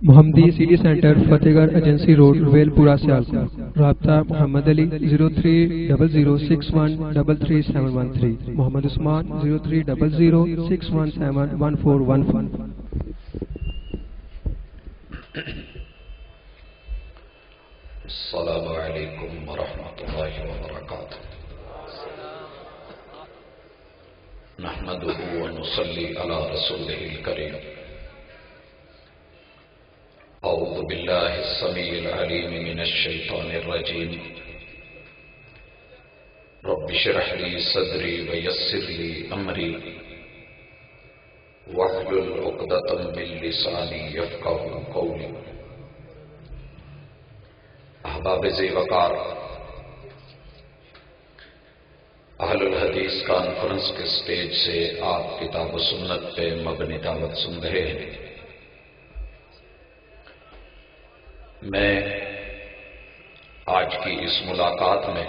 محمدی city centre فتح گڑھ agency road royal پورہ سیالکوٹ۔ رابطہ محمد علی 030061337113، محمد عثمان 030061711415۔ السلام علیکم ورحمۃ اللہ وبرکاتہ۔ نحمده ونصلی علی رسوله الکریم۔ اعوذ باللہ السمیع العلیم من الشیطان الرجیم۔ رب اشرح لی صدری ویسر لی امری واحلل عقدۃ من لسانی یفقہوا قولی۔ احباب ذی وقار، اہل الحدیث کانفرنس کے سٹیج سے آپ کتاب و سنت پہ مبنی دعوت سن رہے ہیں۔ میں آج کی اس ملاقات میں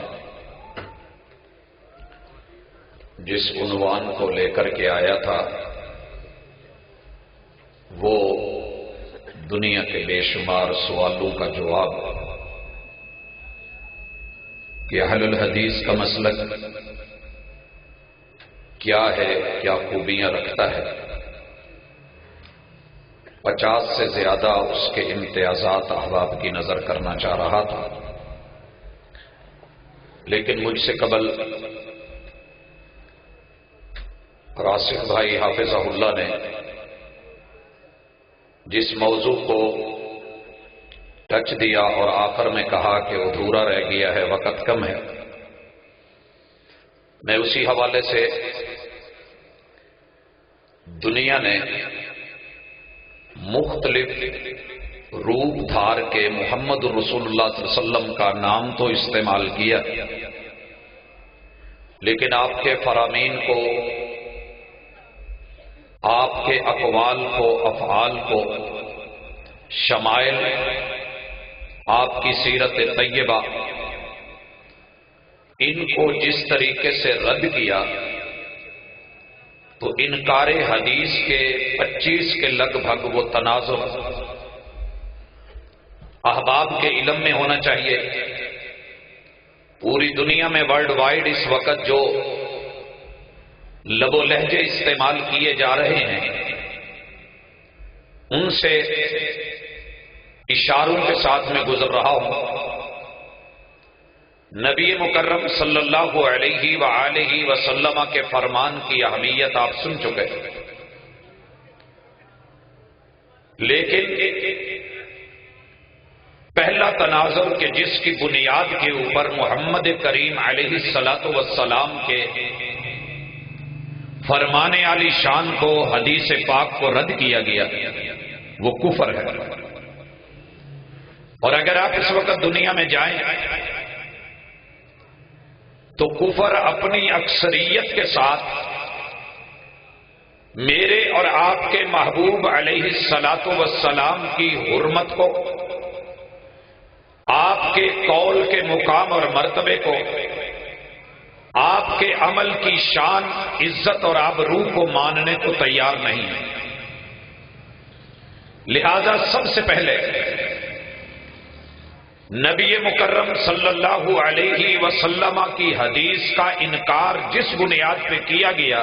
جس عنوان کو لے کر کے آیا تھا وہ دنیا کے بے شمار سوالوں کا جواب کہ اہل الحدیث کا مسلک کیا ہے، کیا خوبیاں رکھتا ہے۔ 50 سے زیادہ اس کے امتیازات احباب کی نظر کرنا چاہ رہا تھا، لیکن مجھ سے قبل راسخ بھائی حافظہ اللہ نے جس موضوع کو ٹچ دیا اور آخر میں کہا کہ ادھورا رہ گیا ہے، وقت کم ہے، میں اسی حوالے سے دنیا نے مختلف روپ دھار کے محمد رسول اللہ صلی اللہ علیہ وسلم کا نام تو استعمال کیا، لیکن آپ کے فرامین کو، آپ کے اقوال کو، افعال کو، شمائل، آپ کی سیرت طیبہ، ان کو جس طریقے سے رد کیا تو انکار حدیث کے 25 کے لگ بھگ وہ تناظر احباب کے علم میں ہونا چاہیے۔ پوری دنیا میں ورلڈ وائڈ اس وقت جو لب و لہجے استعمال کیے جا رہے ہیں ان سے اشاروں کے ساتھ میں گزر رہا ہوں۔ نبی مکرم صلی اللہ علیہ وآلہ وسلم کے فرمان کی اہمیت آپ سن چکے، لیکن پہلا تناظر کہ جس کی بنیاد کے اوپر محمد کریم علیہ الصلاۃ والسلام کے فرمان عالی شان کو، حدیث پاک کو رد کیا گیا، وہ کفر ہے۔ اور اگر آپ اس وقت دنیا میں جائیں تو کفر اپنی اکثریت کے ساتھ میرے اور آپ کے محبوب علیہ الصلاۃ والسلام کی حرمت کو، آپ کے قول کے مقام اور مرتبے کو، آپ کے عمل کی شان، عزت اور آبرو کو ماننے کو تیار نہیں ہے۔ لہذا سب سے پہلے نبی مکرم صلی اللہ علیہ وسلم کی حدیث کا انکار جس بنیاد پہ کیا گیا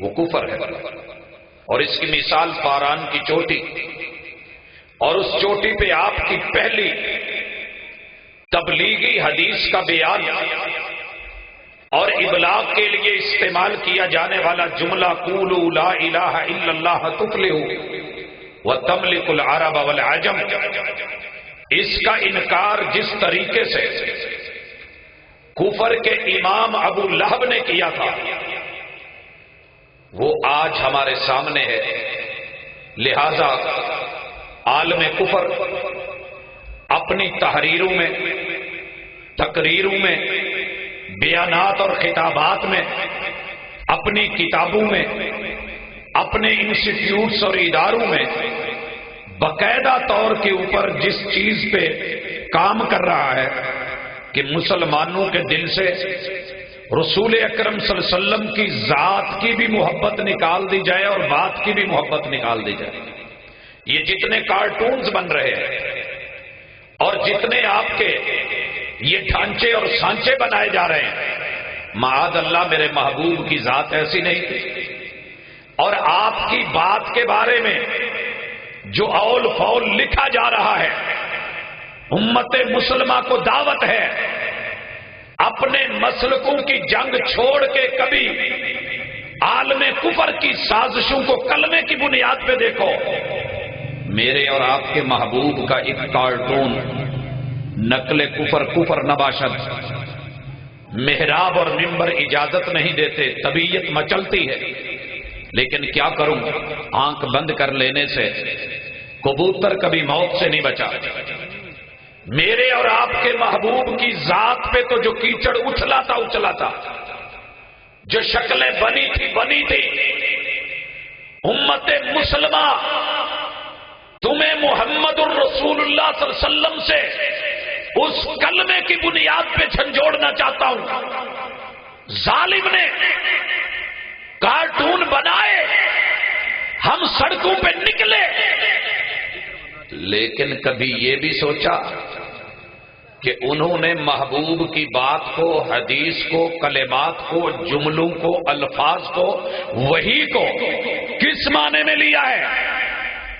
وہ کفر ہے، اور اس کی مثال پاران کی چوٹی، اور اس چوٹی پہ آپ کی پہلی تبلیغی حدیث کا بیان اور ابلاغ کے لیے استعمال کیا جانے والا جملہ قولوا لا الہ الا اللہ تفلحوا وتملک العرب والعجم، اس کا انکار جس طریقے سے کفر کے امام ابو لہب نے کیا تھا وہ آج ہمارے سامنے ہے۔ لہذا عالم کفر اپنی تحریروں میں، تقریروں میں، بیانات اور خطابات میں، اپنی کتابوں میں، اپنے انسٹیٹیوٹس اور اداروں میں باقاعدہ طور کے اوپر جس چیز پہ کام کر رہا ہے کہ مسلمانوں کے دل سے رسول اکرم صلی اللہ علیہ وسلم کی ذات کی بھی محبت نکال دی جائے اور بات کی بھی محبت نکال دی جائے، یہ جتنے کارٹونز بن رہے ہیں اور جتنے آپ کے یہ ڈھانچے اور سانچے بنائے جا رہے ہیں، معاذ اللہ میرے محبوب کی ذات ایسی نہیں تھی، اور آپ کی بات کے بارے میں جو اول فول لکھا جا رہا ہے، امت مسلمہ کو دعوت ہے اپنے مسلکوں کی جنگ چھوڑ کے کبھی عالم کفر کی سازشوں کو کلمے کی بنیاد پہ دیکھو۔ میرے اور آپ کے محبوب کا ایک کارٹون نقل کفر، کفر نباشد، محراب اور منبر اجازت نہیں دیتے، طبیعت مچلتی ہے، لیکن کیا کروں، آنکھ بند کر لینے سے کبوتر کبھی موت سے نہیں بچا۔ میرے اور آپ کے محبوب کی ذات پہ تو جو کیچڑ اچھلا تھا، جو شکلیں بنی تھی، امت مسلمہ تمہیں محمد الرسول اللہ صلی اللہ علیہ وسلم سے اس کلمے کی بنیاد پہ جھنجھوڑنا چاہتا ہوں۔ ظالم نے کارٹون بنائے، ہم سڑکوں پہ نکلے، لیکن کبھی یہ بھی سوچا کہ انہوں نے محبوب کی بات کو، حدیث کو، کلمات کو، جملوں کو، الفاظ کو، وحی کو کس معنی میں لیا ہے؟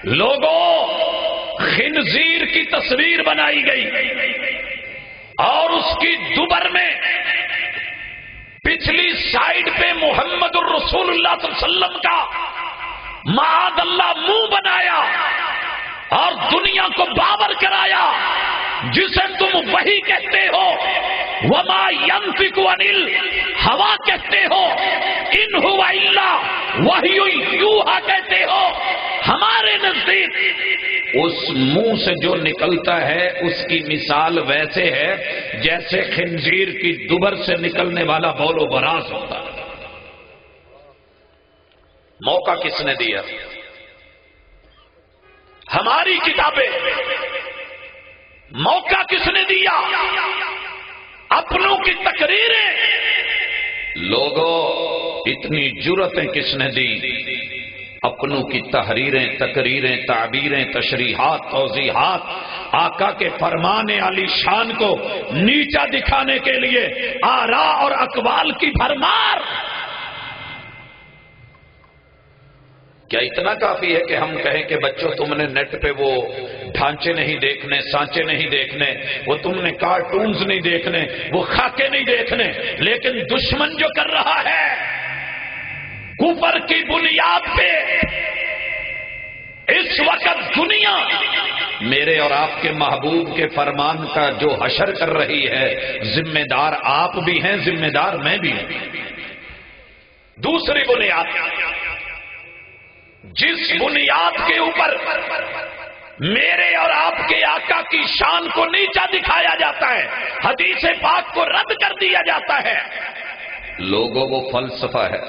لوگوں، خنزیر کی تصویر بنائی گئی اور اس کی دوبر میں پچھلی سائیڈ پہ محمد الرسول اللہ صلی اللہ علیہ وسلم کا معاذ اللہ منہ بنایا اور دنیا کو باور کرایا، جسے تم وحی کہتے ہو، وما ينطق عن الهوى کہتے ہو، ان هو الا وحی یوحی کہتے ہو، ہمارے نزدیک اس منہ سے جو نکلتا ہے اس کی مثال ویسے ہے جیسے خنزیر کی دوبر سے نکلنے والا بول و براز ہوتا ہے۔ موقع کس نے دیا؟ ہماری کتابیں۔ موقع کس نے دیا؟ اپنوں کی تقریریں۔ لوگوں، اتنی جرأتیں کس نے دی؟ اپنوں کی تحریریں، تقریریں، تعبیریں، تشریحات، توضیحات، آقا کے فرمان علی شان کو نیچا دکھانے کے لیے آراء اور اقوال کی بھرمار۔ کیا اتنا کافی ہے کہ ہم کہیں کہ بچوں تم نے نیٹ پہ وہ ڈھانچے نہیں دیکھنے، سانچے نہیں دیکھنے، وہ تم نے کارٹونز نہیں دیکھنے، وہ خاکے نہیں دیکھنے، لیکن دشمن جو کر رہا ہے کفر کی بنیاد پہ اس وقت دنیا میرے اور آپ کے محبوب کے فرمان کا جو حشر کر رہی ہے، ذمہ دار آپ بھی ہیں، ذمہ دار میں بھی ہوں۔ دوسری بنیاد، جس بنیاد کے اوپر میرے اور آپ کے آقا کی شان کو نیچا دکھایا جاتا ہے، حدیث پاک کو رد کر دیا جاتا ہے، لوگوں وہ فلسفہ ہے۔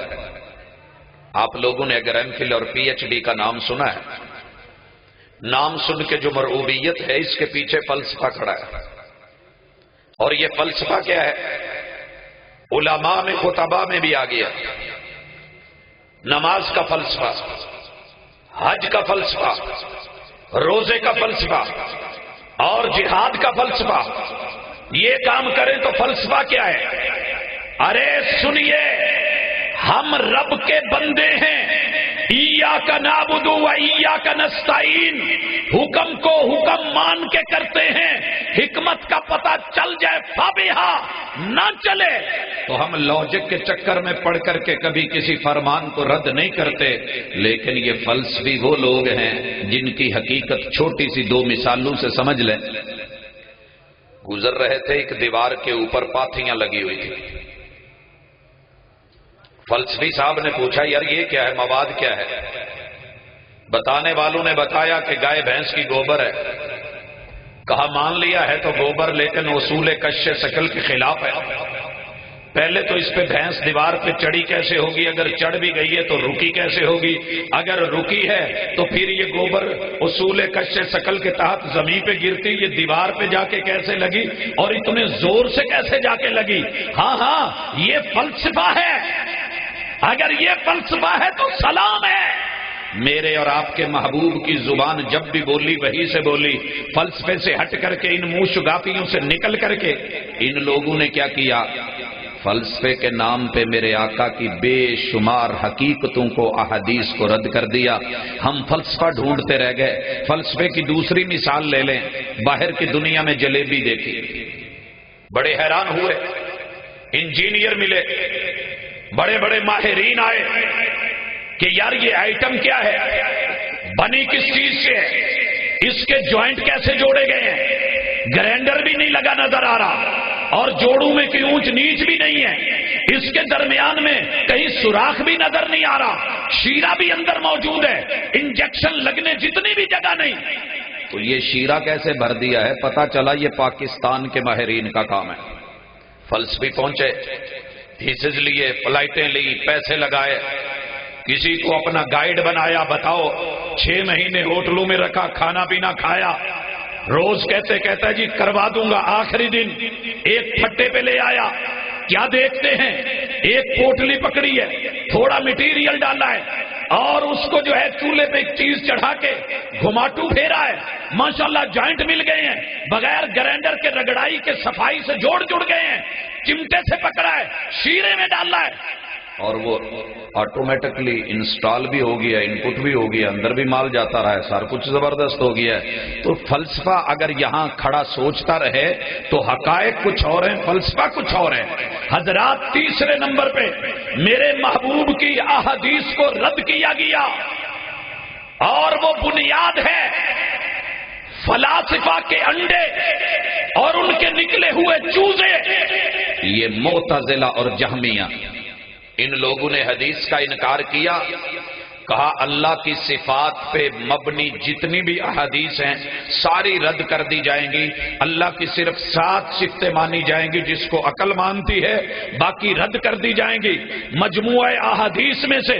آپ لوگوں نے اگر ایم فل اور پی ایچ ڈی کا نام سنا ہے، نام سن کے جو مرعوبیت ہے، اس کے پیچھے فلسفہ کھڑا ہے۔ اور یہ فلسفہ کیا ہے؟ علماء میں، خطباء میں بھی آ گیا۔ نماز کا فلسفہ، حج کا فلسفہ، روزے کا فلسفہ اور جہاد کا فلسفہ۔ یہ کام کریں تو فلسفہ کیا ہے؟ ارے سنیے، ہم رب کے بندے ہیں، ایاک نعبد و ایاک نستعین، حکم کو حکم مان کے کرتے ہیں، حکمت کا پتہ چل جائے فبہا، نہ چلے تو ہم لاجک کے چکر میں پڑھ کر کے کبھی کسی فرمان کو رد نہیں کرتے۔ لیکن یہ فلسفی وہ لوگ ہیں جن کی حقیقت چھوٹی سی دو مثالوں سے سمجھ لیں۔ گزر رہے تھے، ایک دیوار کے اوپر پاتھیاں لگی ہوئی تھی۔ فلسفی صاحب نے پوچھا، یار یہ کیا ہے، مواد کیا ہے؟ بتانے والوں نے بتایا کہ گائے بھینس کی گوبر ہے۔ کہا مان لیا ہے تو گوبر، لیکن اصول کش شکل کے خلاف ہے۔ پہلے تو اس پہ بھینس دیوار پہ چڑھی کیسے ہوگی؟ اگر چڑھ بھی گئی ہے تو رکی کیسے ہوگی؟ اگر رکی ہے تو پھر یہ گوبر اصول کش شکل کے تحت زمین پہ گرتی، یہ دیوار پہ جا کے کیسے لگی اور اتنے زور سے کیسے جا کے لگی؟ ہاں یہ فلسفہ ہے۔ اگر یہ فلسفہ ہے تو سلام ہے، میرے اور آپ کے محبوب کی زبان جب بھی بولی وہی سے بولی، فلسفے سے ہٹ کر کے، ان منہ شگافیوں سے نکل کر کے ان لوگوں نے کیا کیا؟ فلسفے کے نام پہ میرے آقا کی بے شمار حقیقتوں کو، احادیث کو رد کر دیا۔ ہم فلسفہ ڈھونڈتے رہ گئے۔ فلسفے کی دوسری مثال لے لیں، باہر کی دنیا میں جلیبی دیکھی، بڑے حیران ہوئے، انجینئر ملے، بڑے بڑے ماہرین آئے کہ یار یہ آئٹم کیا ہے، بنی کس چیز سے ہے، اس کے جوائنٹ کیسے جوڑے گئے ہیں، گرینڈر بھی نہیں لگا نظر آ رہا، اور جوڑوں میں کوئی اونچ نیچ بھی نہیں ہے، اس کے درمیان میں کہیں سوراخ بھی نظر نہیں آ رہا، شیرہ بھی اندر موجود ہے، انجیکشن لگنے جتنی بھی جگہ نہیں، تو یہ شیرہ کیسے بھر دیا ہے؟ پتا چلا یہ پاکستان کے ماہرین کا کام ہے۔ فلسفی پہنچے، تھیسز لیے، فلائٹیں لی، پیسے لگائے، کسی کو اپنا گائیڈ بنایا، بتاؤ 6 مہینے ہوٹلوں میں رکھا، کھانا پینا کھایا، روز کہتا جی کروا دوں گا، آخری دن ایک پھٹے پہ لے آیا، کیا دیکھتے ہیں؟ ایک پوٹلی پکڑی ہے، تھوڑا مٹیریل ڈالا ہے، اور اس کو جو ہے چولہے پہ ایک چیز چڑھا کے گھماٹو پھیرا ہے، ماشاءاللہ جوائنٹ مل گئے ہیں، بغیر گرینڈر کے رگڑائی کے صفائی سے جڑ گئے ہیں، چمٹے سے پکڑا ہے، شیرے میں ڈالا ہے، اور وہ آٹومیٹکلی انسٹال بھی ہو گیا، انپٹ بھی ہو گیا، اندر بھی مال جاتا رہا ہے، سارا کچھ زبردست ہو گیا ہے۔ تو فلسفہ اگر یہاں کھڑا سوچتا رہے تو حقائق کچھ اور ہیں، فلسفہ کچھ اور ہے۔ حضرات، تیسرے نمبر پہ میرے محبوب کی احادیث کو رد کیا گیا، اور وہ بنیاد ہے فلاسفہ کے انڈے اور ان کے نکلے ہوئے چوزے، یہ معتزلہ اور جہمیہ۔ ان لوگوں نے حدیث کا انکار کیا، کہا اللہ کی صفات پہ مبنی جتنی بھی احادیث ہیں ساری رد کر دی جائیں گی، اللہ کی صرف 7 صفتیں مانی جائیں گی جس کو عقل مانتی ہے، باقی رد کر دی جائیں گی۔ مجموعہ احادیث میں سے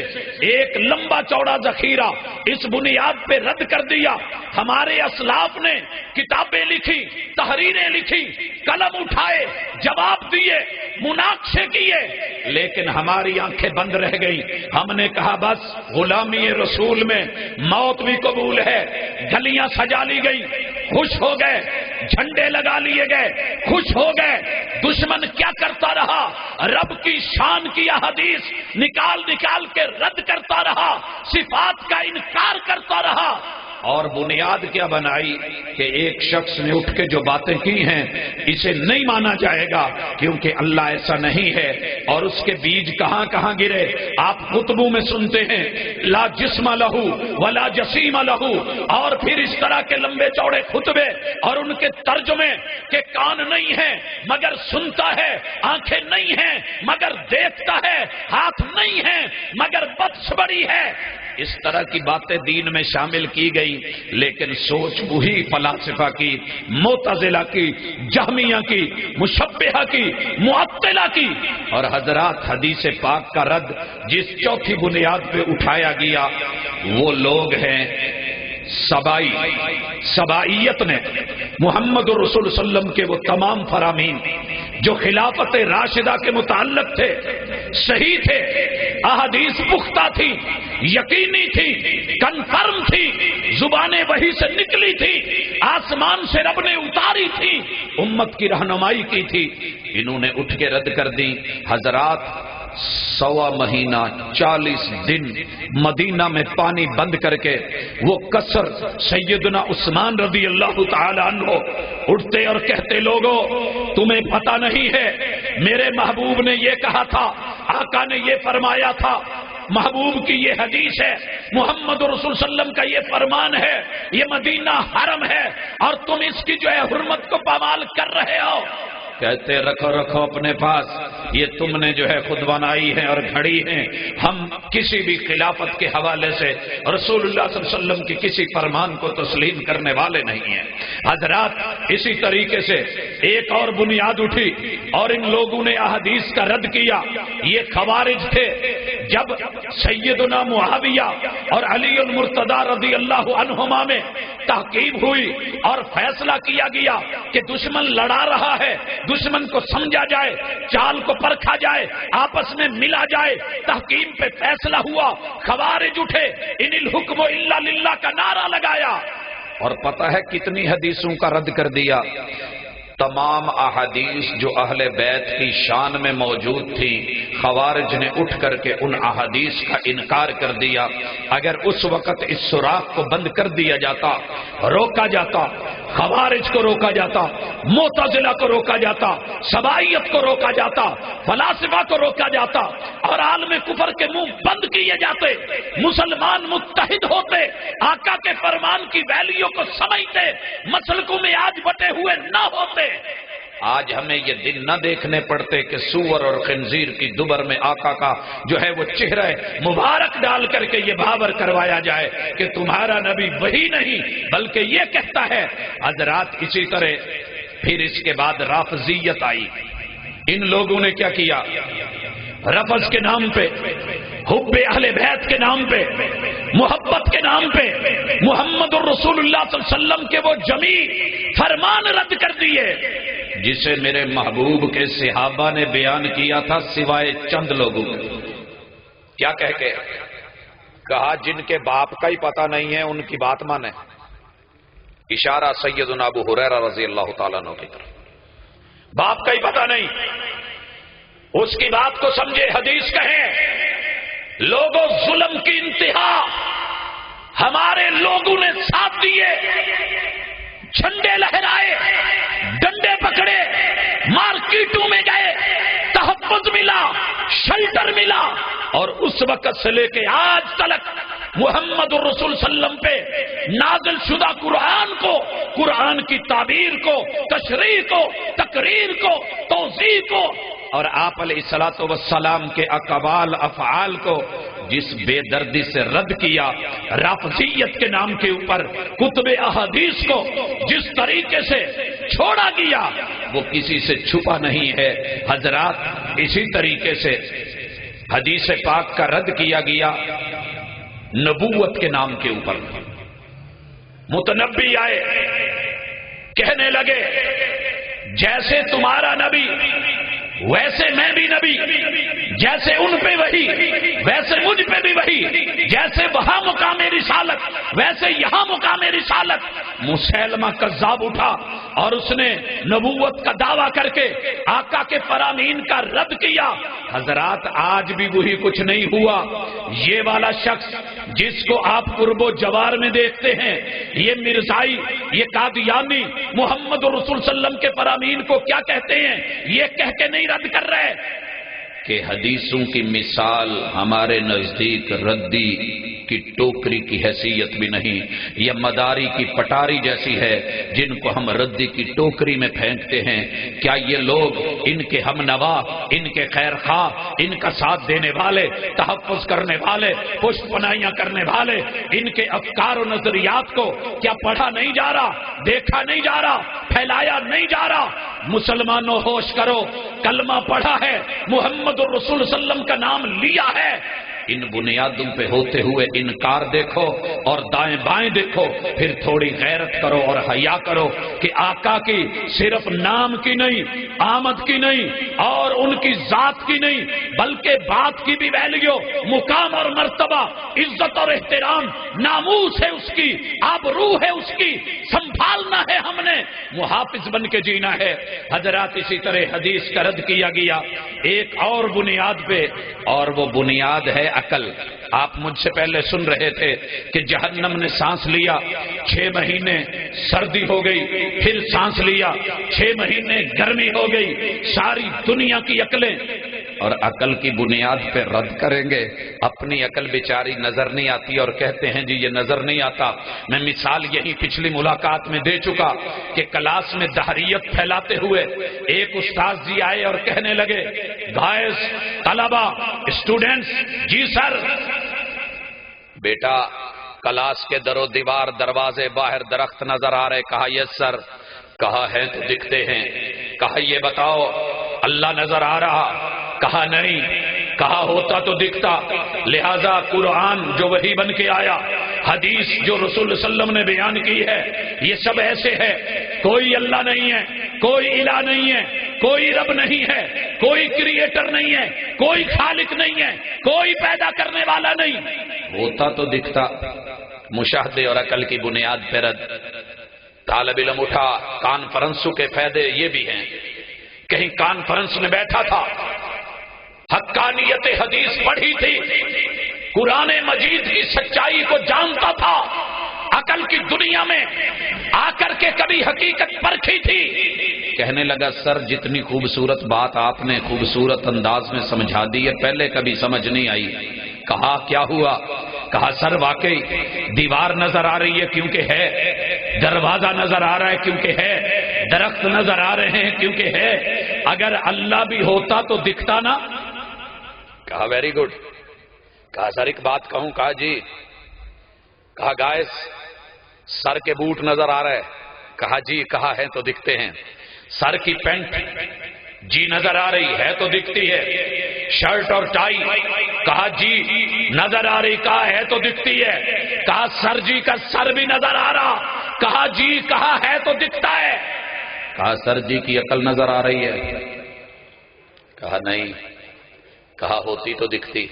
ایک لمبا چوڑا ذخیرہ اس بنیاد پہ رد کر دیا۔ ہمارے اسلاف نے کتابیں لکھی، تحریریں لکھی، قلم اٹھائے، جواب دیے، مناقشے کیے، لیکن ہماری آنکھیں بند رہ گئی۔ ہم نے کہا بس غلامی رسول میں موت بھی قبول ہے۔ گلیاں سجا لی گئی، خوش ہو گئے، جھنڈے لگا لیے گئے، خوش ہو گئے۔ دشمن کیا کرتا رہا؟ رب کی شان کی احادیث نکال کے رد کرتا رہا، صفات کا انکار کرتا رہا، اور بنیاد کیا بنائی کہ ایک شخص نے اٹھ کے جو باتیں کی ہیں اسے نہیں مانا جائے گا کیونکہ اللہ ایسا نہیں ہے۔ اور اس کے بیج کہاں کہاں گرے آپ خطبوں میں سنتے ہیں، لا جسم لہو ولا جسیم لہو، اور پھر اس طرح کے لمبے چوڑے خطبے اور ان کے ترجمے کہ کان نہیں ہے مگر سنتا ہے، آنکھیں نہیں ہیں مگر دیکھتا ہے، ہاتھ نہیں ہیں مگر بطش بڑی ہے۔ اس طرح کی باتیں دین میں شامل کی گئی، لیکن سوچ وہی فلاسفہ کی، معتزلہ کی، جہمیہ کی، مشبہہ کی، معطلہ کی۔ اور حضرات، حدیث پاک کا رد جس چوتھی بنیاد پہ اٹھایا گیا وہ لوگ ہیں سبائی۔ سبائیت نے محمد رسول صلی اللہ علیہ وسلم کے وہ تمام فرامین جو خلافت راشدہ کے متعلق تھے صحیح تھے، احادیث پختہ تھی، یقینی تھی، کنفرم تھی، زبانیں وحی سے نکلی تھی، آسمان سے رب نے اتاری تھی، امت کی رہنمائی کی تھی، انہوں نے اٹھ کے رد کر دی۔ حضرات، 1.25 مہینہ 40 دن مدینہ میں پانی بند کر کے وہ قصر سیدنا عثمان رضی اللہ تعالی عنہ اٹھتے اور کہتے، لوگوں تمہیں پتہ نہیں ہے میرے محبوب نے یہ کہا تھا، آقا نے یہ فرمایا تھا، محبوب کی یہ حدیث ہے، محمد رسول صلی اللہ علیہ وسلم کا یہ فرمان ہے، یہ مدینہ حرم ہے اور تم اس کی جو ہے حرمت کو پامال کر رہے ہو۔ کہتے رکھو اپنے پاس، یہ تم نے جو ہے خود بنائی ہے اور گھڑی ہے، ہم کسی بھی خلافت کے حوالے سے رسول اللہ صلی اللہ علیہ وسلم کی کسی فرمان کو تسلیم کرنے والے نہیں ہیں۔ حضرات، اسی طریقے سے ایک اور بنیاد اٹھی اور ان لوگوں نے احادیث کا رد کیا۔ یہ خوارج تھے جب سیدنا معاویہ اور علی المرتضی رضی اللہ عنہما میں تحقیق ہوئی اور فیصلہ کیا گیا کہ دشمن لڑا رہا ہے، دشمن کو سمجھا جائے، چال کو پرکھا جائے، آپس میں ملا جائے، تحقیق پہ فیصلہ ہوا، خوارج اٹھے، ان الحکم الا للہ کا نعرہ لگایا، اور پتہ ہے کتنی حدیثوں کا رد کر دیا؟ تمام احادیث جو اہل بیت کی شان میں موجود تھی، خوارج نے اٹھ کر کے ان احادیث کا انکار کر دیا۔ اگر اس وقت اس سوراخ کو بند کر دیا جاتا، روکا جاتا، خوارج کو روکا جاتا، معتزلہ کو روکا جاتا، سبائیت کو روکا جاتا، فلاسفہ کو روکا جاتا، اور عالم کفر کے منہ بند کیے جاتے، مسلمان متحد ہوتے، آقا کے فرمان کی ویلیو کو سمجھتے، مسلکوں میں آج بٹے ہوئے نہ ہوتے، آج ہمیں یہ دن نہ دیکھنے پڑتے کہ سور اور خنزیر کی دبر میں آقا کا جو ہے وہ چہرہ مبارک ڈال کر کے یہ بھاور کروایا جائے کہ تمہارا نبی وہی نہیں بلکہ یہ کہتا ہے۔ حضرات اسی طرح پھر اس کے بعد رافضیت آئی۔ ان لوگوں نے کیا کیا؟ رفض کے نام پہ، حب اہل بیت کے نام پہ، محبت کے نام پہ محمد الرسول اللہ صلی اللہ علیہ وسلم کے وہ جمیع فرمان رد کر دیے جسے میرے محبوب کے صحابہ نے بیان کیا تھا، سوائے چند لوگوں کے۔ کیا کہہ کے کہا؟ جن کے باپ کا ہی پتہ نہیں ہے ان کی بات مانیں۔ اشارہ سیدنا ابو ہریرہ رضی اللہ تعالیٰ عنہ کی طرف۔ باپ کا ہی پتہ نہیں، اس کی بات کو سمجھے، حدیث کہیں لوگوں ظلم کی انتہا، ہمارے لوگوں نے ساتھ دیے، جھنڈے لہرائے، ڈنڈے پکڑے، مارکیٹوں میں گئے، تحفظ ملا، شیلٹر ملا، اور اس وقت سے لے کے آج تک محمد الرسول صلی اللہ علیہ وسلم پہ نازل شدہ قرآن کو، قرآن کی تعبیر کو، تشریح کو، تقریر کو، توضیح کو، اور آپ علیہ الصلوۃ والسلام کے اقوال افعال کو جس بے دردی سے رد کیا، رافضیت کے نام کے اوپر کتب احادیث کو جس طریقے سے چھوڑا گیا وہ کسی سے چھپا نہیں ہے۔ حضرات اسی طریقے سے حدیث پاک کا رد کیا گیا نبوت کے نام کے اوپر۔ متنبی آئے، کہنے لگے جیسے تمہارا نبی ویسے میں بھی نبی، جیسے ان پہ وہی ویسے مجھ پہ بھی وہی، جیسے وہاں مقام رسالت ویسے یہاں مقام رسالت۔ مسیلمہ کذاب اٹھا اور اس نے نبوت کا دعویٰ کر کے آقا کے فرامین کا رد کیا۔ حضرات آج بھی وہی کچھ نہیں ہوا۔ یہ والا شخص جس کو آپ قرب و جوار میں دیکھتے ہیں، یہ مرزائی، یہ قادیانی، محمد رسول صلی اللہ علیہ وسلم کے فرامین کو کیا کہتے ہیں؟ یہ کہہ کے نہیں رد کر رہے کہ حدیثوں کی مثال ہمارے نزدیک ردی کی ٹوکری کی حیثیت بھی نہیں، یہ مداری کی پٹاری جیسی ہے جن کو ہم ردی کی ٹوکری میں پھینکتے ہیں۔ کیا یہ لوگ، ان کے ہم نوا، ان کے خیر خواہ، ان کا ساتھ دینے والے، تحفظ کرنے والے، پشت پناہیاں کرنے والے، ان کے افکار و نظریات کو کیا پڑھا نہیں جا رہا، دیکھا نہیں جا رہا، پھیلایا نہیں جا رہا؟ مسلمانوں ہوش کرو، کلمہ پڑھا ہے، محمد الرسول صلی اللہ علیہ وسلم کا نام لیا ہے، ان بنیادوں پہ ہوتے ہوئے انکار دیکھو اور دائیں بائیں دیکھو، پھر تھوڑی غیرت کرو اور حیا کرو کہ آقا کی صرف نام کی نہیں، آمد کی نہیں اور ان کی ذات کی نہیں بلکہ بات کی بھی ویلیو، مقام اور مرتبہ، عزت اور احترام، ناموس ہے اس کی، آبرو ہے اس کی، سنبھالنا ہے، ہم نے محافظ بن کے جینا ہے۔ حضرات اسی طرح حدیث کا رد کیا گیا ایک اور بنیاد پہ، اور وہ بنیاد ہے عقل۔ آپ مجھ سے پہلے سن رہے تھے کہ جہنم نے سانس لیا، 6 مہینے سردی ہو گئی، پھر سانس لیا، 6 مہینے گرمی ہو گئی، ساری دنیا کی عقلیں اور عقل کی بنیاد پہ رد کریں گے۔ اپنی عقل بیچاری نظر نہیں آتی اور کہتے ہیں جی یہ نظر نہیں آتا۔ میں مثال یہی پچھلی ملاقات میں دے چکا کہ کلاس میں دہریت پھیلاتے ہوئے ایک استاد جی آئے اور کہنے لگے گائز طلبہ اسٹوڈنٹس، جی سر، بیٹا کلاس کے در و دیوار دروازے باہر درخت نظر آ رہے؟ کہا یس سر۔ کہا ہے تو دکھتے ہیں۔ کہا یہ بتاؤ اللہ نظر آ رہا؟ کہا نہیں۔ کہا ہوتا تو دکھتا، لہذا قرآن جو وحی بن کے آیا، حدیث جو رسول صلی اللہ علیہ وسلم نے بیان کی ہے، یہ سب ایسے ہے، کوئی اللہ نہیں ہے، کوئی الہ نہیں ہے، کوئی رب نہیں ہے، کوئی کریٹر نہیں ہے، کوئی خالق نہیں ہے، کوئی پیدا کرنے والا نہیں، ہوتا تو دکھتا۔ مشاہدے اور عقل کی بنیاد پہ رد۔ طالب علم اٹھا، کانفرنسوں کے فائدے یہ بھی ہیں، کہیں کانفرنس میں بیٹھا تھا، حقانیت حدیث پڑھی تھی، قرآن مجید کی سچائی کو جانتا تھا، عقل کی دنیا میں آ کر کے کبھی حقیقت پرکھی تھی، کہنے لگا سر جتنی خوبصورت بات آپ نے خوبصورت انداز میں سمجھا دی ہے، پہلے کبھی سمجھ نہیں آئی۔ کہا کیا ہوا؟ کہا سر واقعی دیوار نظر آ رہی ہے کیونکہ ہے، دروازہ نظر آ رہا ہے کیونکہ ہے، درخت نظر آ رہے ہیں کیونکہ ہے، اگر اللہ بھی ہوتا تو دکھتا نا؟ کہا ویری گڈ۔ کہا سر ایک بات کہوں؟ کہا جی۔ کہا گائس سر کے بوٹ نظر آ رہا ہے؟ کہا جی۔ کہا ہے تو دکھتے ہیں۔ سر کی پینٹ جی نظر آ رہی ہے تو دکھتی ہے۔ شرٹ اور ٹائی؟ کہا جی نظر آ رہی۔ کہا ہے تو دکھتی ہے۔ کہا سر جی کا سر بھی نظر آ رہا؟ کہا جی۔ کہا ہے تو دکھتا ہے۔ کہا سر جی کی عقل نظر آ رہی ہے؟ کہا نہیں۔ کہا ہوتی تو دکھتی۔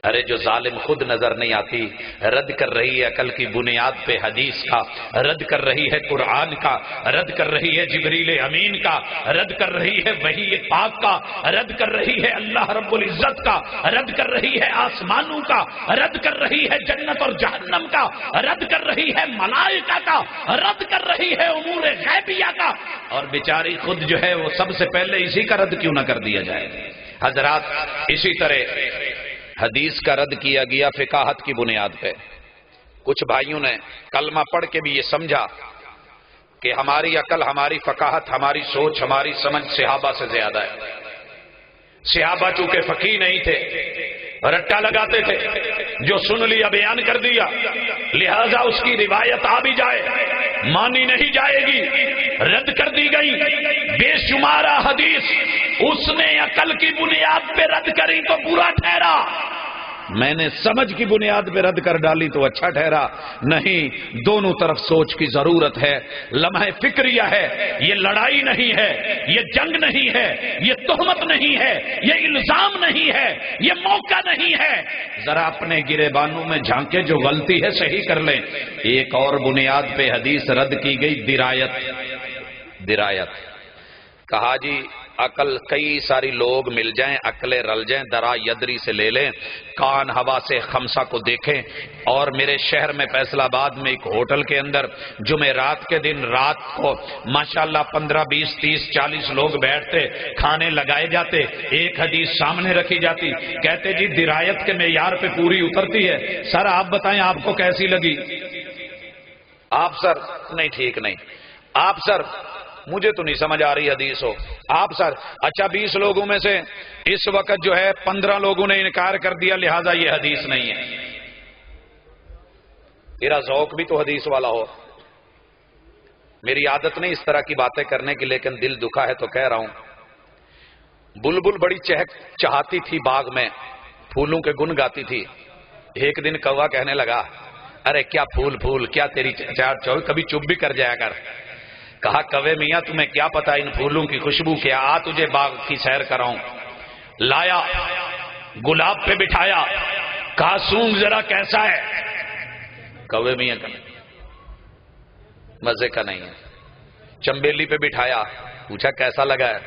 ارے جو ظالم خود نظر نہیں آتی، رد کر رہی ہے عقل کی بنیاد پہ حدیث کا، رد کر رہی ہے قرآن کا، رد کر رہی ہے جبریل امین کا، رد کر رہی ہے وحی پاک کا، رد کر رہی ہے اللہ رب العزت کا، رد کر رہی ہے آسمانوں کا، رد کر رہی ہے جنت اور جہنم کا، رد کر رہی ہے ملائکہ کا، رد کر رہی ہے امور غیبیہ کا، اور بیچاری خود جو ہے وہ سب سے پہلے اسی کا رد کیوں نہ کر دیا جائے؟ حضرات اسی طرح حدیث کا رد کیا گیا فقاہت کی بنیاد پہ۔ کچھ بھائیوں نے کلمہ پڑھ کے بھی یہ سمجھا کہ ہماری عقل، ہماری فقاہت، ہماری سوچ، ہماری سمجھ صحابہ سے زیادہ ہے۔ صحابہ چونکہ فقیہ نہیں تھے، رٹا لگاتے تھے، جو سن لیا بیان کر دیا، لہذا اس کی روایت آ بھی جائے مانی نہیں جائے گی، رد کر دی گئی۔ بے شمارہ حدیث اس نے عقل کی بنیاد پہ رد کری تو برا ٹھہرا، میں نے سمجھ کی بنیاد پہ رد کر ڈالی تو اچھا ٹھہرا۔ نہیں، دونوں طرف سوچ کی ضرورت ہے، لمحہ فکریہ ہے، یہ لڑائی نہیں ہے، یہ جنگ نہیں ہے، یہ تہمت نہیں ہے، یہ الزام نہیں ہے، یہ موقع نہیں ہے۔ ذرا اپنے گریبانوں میں جھانکے، جو غلطی ہے صحیح کر لیں۔ ایک اور بنیاد پہ حدیث رد کی گئی، درایت۔ کہا جی عقل، کئی ساری لوگ مل جائیں، عقلیں رل جائیں، درا یدری سے لے لیں، کان ہوا سے خمسہ کو دیکھیں، اور میرے شہر میں فیصل آباد میں ایک ہوٹل کے اندر جمعرات کے دن رات کو ماشاءاللہ 15 20 30 40 لوگ بیٹھتے، کھانے لگائے جاتے، ایک حدیث سامنے رکھی جاتی، کہتے جی درایت کے معیار پہ پوری اترتی ہے، سر آپ بتائیں آپ کو کیسی لگی؟ آپ سر نہیں ٹھیک نہیں، آپ سر مجھے تو نہیں سمجھ آ رہی حدیث ہو، آپ سر اچھا 20 لوگوں میں سے اس وقت جو ہے 15 لوگوں نے انکار کر دیا، لہذا یہ حدیث نہیں ہے۔ تیرا ذوق بھی تو حدیث والا ہو۔ میری عادت نہیں اس طرح کی باتیں کرنے کی، لیکن دل دکھا ہے تو کہہ رہا ہوں۔ بلبل بڑی چہک چہاتی تھی، باغ میں پھولوں کے گن گاتی تھی۔ ایک دن کوا کہنے لگا ارے کیا پھول پھول، کیا تیری چاٹ چول، کبھی چپ بھی کر جایا کر۔ کہا کوے میاں تمہیں کیا پتا ان پھولوں کی خوشبو کیا، آ تجھے باغ کی سیر کراؤں۔ لایا، گلاب پہ بٹھایا، کہا سونگ ذرا کیسا ہے؟ کوے میاں کا مزے کا نہیں ہے۔ چمبیلی پہ بٹھایا، پوچھا کیسا لگا ہے؟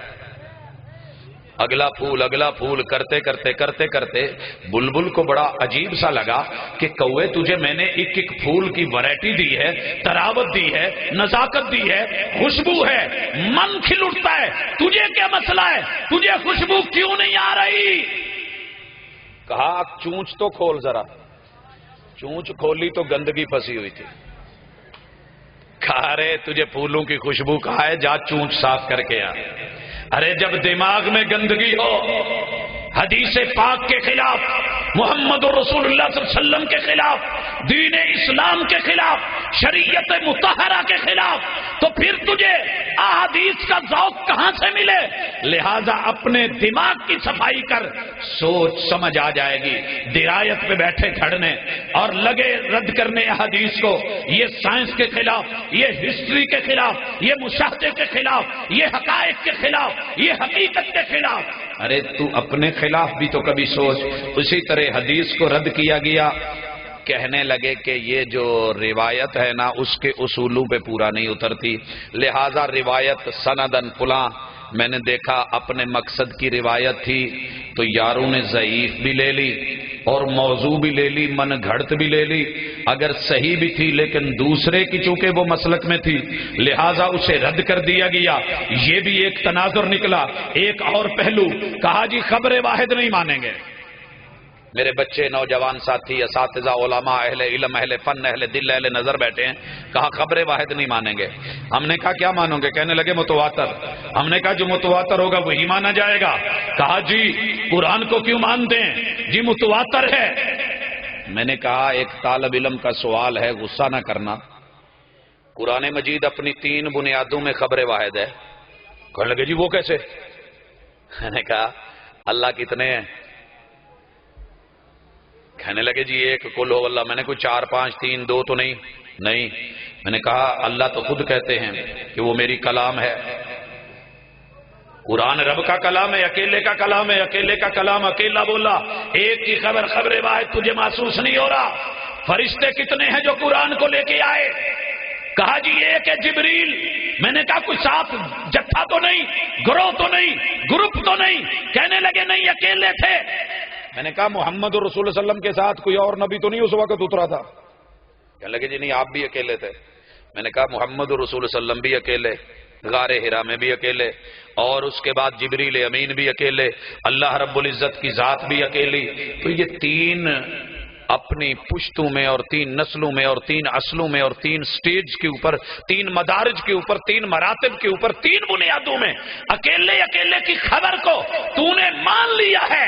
اگلا پھول کرتے کرتے بلبل کو بڑا عجیب سا لگا کہ کوے تجھے میں نے ایک ایک پھول کی ویرائٹی دی ہے، تراوت دی ہے، نزاکت دی ہے، خوشبو ہے، من کھل اٹھتا ہے، تجھے کیا مسئلہ ہے؟ تجھے خوشبو کیوں نہیں آ رہی؟ کہا چونچ تو کھول ذرا۔ چونچ کھولی تو گندگی پھنسی ہوئی تھی۔ کہا رے تجھے پھولوں کی خوشبو کہا ہے، جا چونچ صاف کر کے آ۔ ارے جب دماغ میں گندگی ہو، حدیث پاک کے خلاف محمد رسول اللہ صلی اللہ علیہ وسلم کے خلاف، دین اسلام کے خلاف، شریعت مطہرہ کے خلاف، تو پھر تجھے احادیث کا ذوق کہاں سے ملے؟ لہذا اپنے دماغ کی صفائی کر، سوچ سمجھ آ جائے گی۔ درایت پہ بیٹھے کھڑنے اور لگے رد کرنے احادیث کو، یہ سائنس کے خلاف، یہ ہسٹری کے خلاف، یہ مشاہدے کے خلاف، یہ حقائق کے خلاف، یہ حقیقت کے خلاف۔ ارے تو اپنے خلاف بھی تو کبھی سوچ۔ اسی طرح حدیث کو رد کیا گیا، کہنے لگے کہ یہ جو روایت ہے نا اس کے اصولوں پہ پورا نہیں اترتی، لہذا روایت سندن فلاں، میں نے دیکھا اپنے مقصد کی روایت تھی تو یاروں نے ضعیف بھی لے لی اور موضوع بھی لے لی، من گھڑت بھی لے لی، اگر صحیح بھی تھی لیکن دوسرے کی چونکہ وہ مسلک میں تھی لہذا اسے رد کر دیا گیا۔ یہ بھی ایک تناظر نکلا۔ ایک اور پہلو، کہا جی خبر واحد نہیں مانیں گے۔ میرے بچے، نوجوان ساتھی، اساتذہ، علماء، اہل علم، اہل فن، اہل دل، اہل نظر بیٹھے ہیں، کہا خبر واحد نہیں مانیں گے۔ ہم نے کہا کیا مانو گے؟ کہنے لگے متواتر۔ ہم نے کہا جو متواتر ہوگا وہی مانا جائے گا۔ کہا جی قرآن کو کیوں مانتے ہیں؟ جی متواتر ہے۔ میں نے کہا ایک طالب علم کا سوال ہے، غصہ نہ کرنا، قرآن مجید اپنی 3 بنیادوں میں خبر واحد ہے۔ کہنے لگے جی وہ کیسے؟ میں نے کہا اللہ کتنے ہیں؟ کہنے لگے جی ایک قل ہو اللہ۔ میں نے کوئی 4 5 3 2 تو نہیں۔ میں نے کہا اللہ تو خود کہتے ہیں کہ وہ میری کلام ہے، قرآن رب کا کلام ہے، اکیلے کا کلام ہے، اکیلے کا کلام اکیلا بولا، ایک کی خبر واحد تجھے محسوس نہیں ہو رہا؟ فرشتے کتنے ہیں جو قرآن کو لے کے آئے؟ کہا جی ایک ہے جبریل۔ میں نے کہا کوئی ساتھ جتھا تو نہیں، گروہ تو نہیں، گروپ تو نہیں؟ کہنے لگے نہیں اکیلے تھے۔ میں نے کہا محمد رسول اللہ علیہ وسلم کے ساتھ کوئی اور نبی تو نہیں اس وقت اترا تھا؟ کہنے لگے جی نہیں آپ بھی اکیلے تھے۔ میں نے کہا محمد رسول اللہ علیہ وسلم بھی اکیلے، غار حرا میں بھی اکیلے، اور اس کے بعد جبریل امین بھی اکیلے، اللہ رب العزت کی ذات بھی اکیلی۔ تو یہ 3 اپنی پشتوں میں اور 3 نسلوں میں اور 3 اصلوں میں اور 3 سٹیج کے اوپر، 3 مدارج کے اوپر، 3 مراتب کے اوپر، 3 بنیادوں میں اکیلے کی خبر کو تو نے مان لیا ہے۔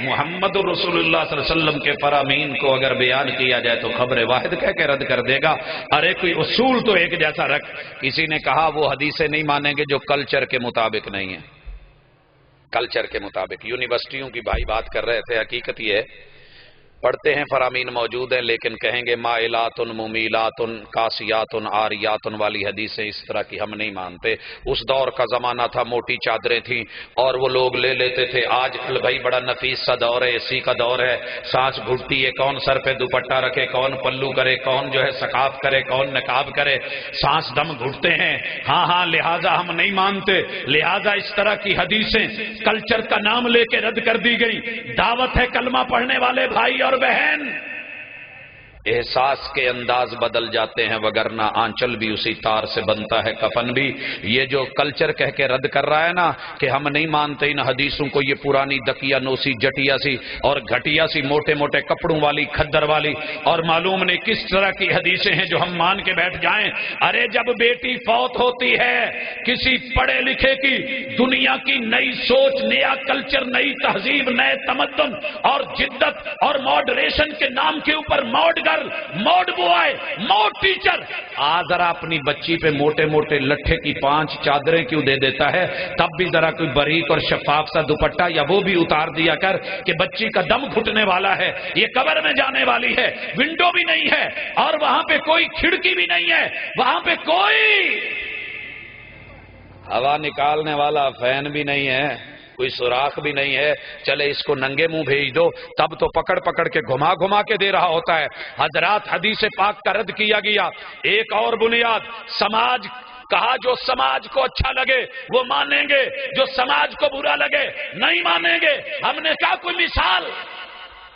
محمد رسول اللہ صلی اللہ علیہ وسلم کے فرامین کو اگر بیان کیا جائے تو خبر واحد کہہ کے رد کر دے گا۔ ارے کوئی اصول تو ایک جیسا رکھ۔ کسی نے کہا وہ حدیثیں نہیں مانیں گے جو کلچر کے مطابق نہیں ہیں۔ کلچر کے مطابق یونیورسٹیوں کی بھائی بات کر رہے تھے، حقیقت یہ ہے پڑھتے ہیں فرامین موجود ہیں لیکن کہیں گے مائلات ممیلات کاسیات عاریات والی حدیثیں اس طرح کی ہم نہیں مانتے۔ اس دور کا زمانہ تھا، موٹی چادریں تھیں اور وہ لوگ لے لیتے تھے۔ آج کل بھائی بڑا نفیس سا دور ہے، اسی کا دور ہے، سانس گھٹتی ہے، کون سر پہ دوپٹہ رکھے، کون پلو کرے، کون جو ہے سقاف کرے، کون نقاب کرے، سانس دم گھٹتے ہیں۔ ہاں لہٰذا ہم نہیں مانتے، لہٰذا اس طرح کی حدیثیں کلچر کا نام لے کے رد کر دی گئی۔ دعوت ہے کلمہ پڑھنے والے بھائی اور بہن، احساس کے انداز بدل جاتے ہیں، وگرنہ آنچل بھی اسی تار سے بنتا ہے، کفن بھی۔ یہ جو کلچر کہہ کے رد کر رہا ہے نا کہ ہم نہیں مانتے ان حدیثوں کو، یہ پرانی دکیا نوسی جٹیا سی اور گھٹیا سی موٹے موٹے کپڑوں والی کھدر والی اور معلوم نہیں کس طرح کی حدیثیں ہیں جو ہم مان کے بیٹھ جائیں۔ ارے جب بیٹی فوت ہوتی ہے کسی پڑھے لکھے کی، دنیا کی نئی سوچ، نیا کلچر، نئی تہذیب، نئے تمدن اور جدت اور ماڈریشن کے نام کے اوپر موڈ بوائے، موڈ ٹیچر ذرا اپنی بچی پہ موٹے موٹے لٹھے کی 5 چادریں کیوں دے دیتا ہے؟ تب بھی ذرا کوئی باریک اور شفاف سا دوپٹہ یا وہ بھی اتار دیا کر کہ بچی کا دم گھٹنے والا ہے، یہ قبر میں جانے والی ہے، ونڈو بھی نہیں ہے اور وہاں پہ کوئی کھڑکی بھی نہیں ہے، وہاں پہ کوئی ہوا نکالنے والا فین بھی نہیں ہے، کوئی سوراخ بھی نہیں ہے، چلے اس کو ننگے منہ بھیج دو، تب تو پکڑ پکڑ کے گھما کے دے رہا ہوتا ہے۔ حضرات حدیث پاک کا رد کیا گیا۔ ایک اور بنیاد سماج، کہا جو سماج کو اچھا لگے وہ مانیں گے، جو سماج کو برا لگے نہیں مانیں گے۔ ہم نے کہا کوئی مثال؟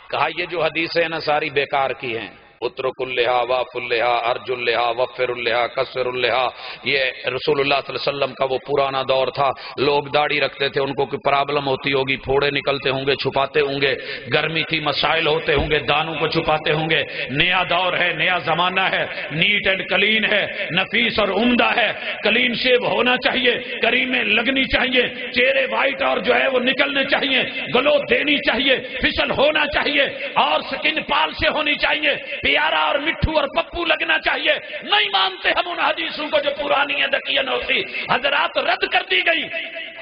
کہا یہ جو حدیثیں ہیں نا ساری بیکار کی ہیں، اترک اللحا واف اللحا ارج اللحا وفر اللحا کسر اللحا. یہ رسول اللہ صلی اللہ علیہ وسلم کا وہ پرانا دور تھا. لوگ داڑھی رکھتے تھے, ان کو کوئی پرابلم ہوتی ہوگی, پھوڑے نکلتے ہوں گے, چھپاتے ہوں گے, گرمی تھی, مسائل ہوتے ہوں گے, دانوں کو چھپاتے ہوں گے. نیا دور ہے, نیا زمانہ ہے, نیٹ اینڈ کلین ہے, نفیس اور عمدہ ہے, کلین شیو ہونا چاہیے, کریمیں لگنی چاہیے, چہرے وائٹ اور جو ہے وہ نکلنے چاہیے, گلو دینی چاہیے, فشل ہونا چاہیے, اور سکن پال سے ہونی چاہیے, پیارا اور مٹھو اور پپو لگنا چاہیے. نہیں مانتے ہم ان حدیثوں کو جو پرانی دکین ہوتی حضرات رد کر دی گئی.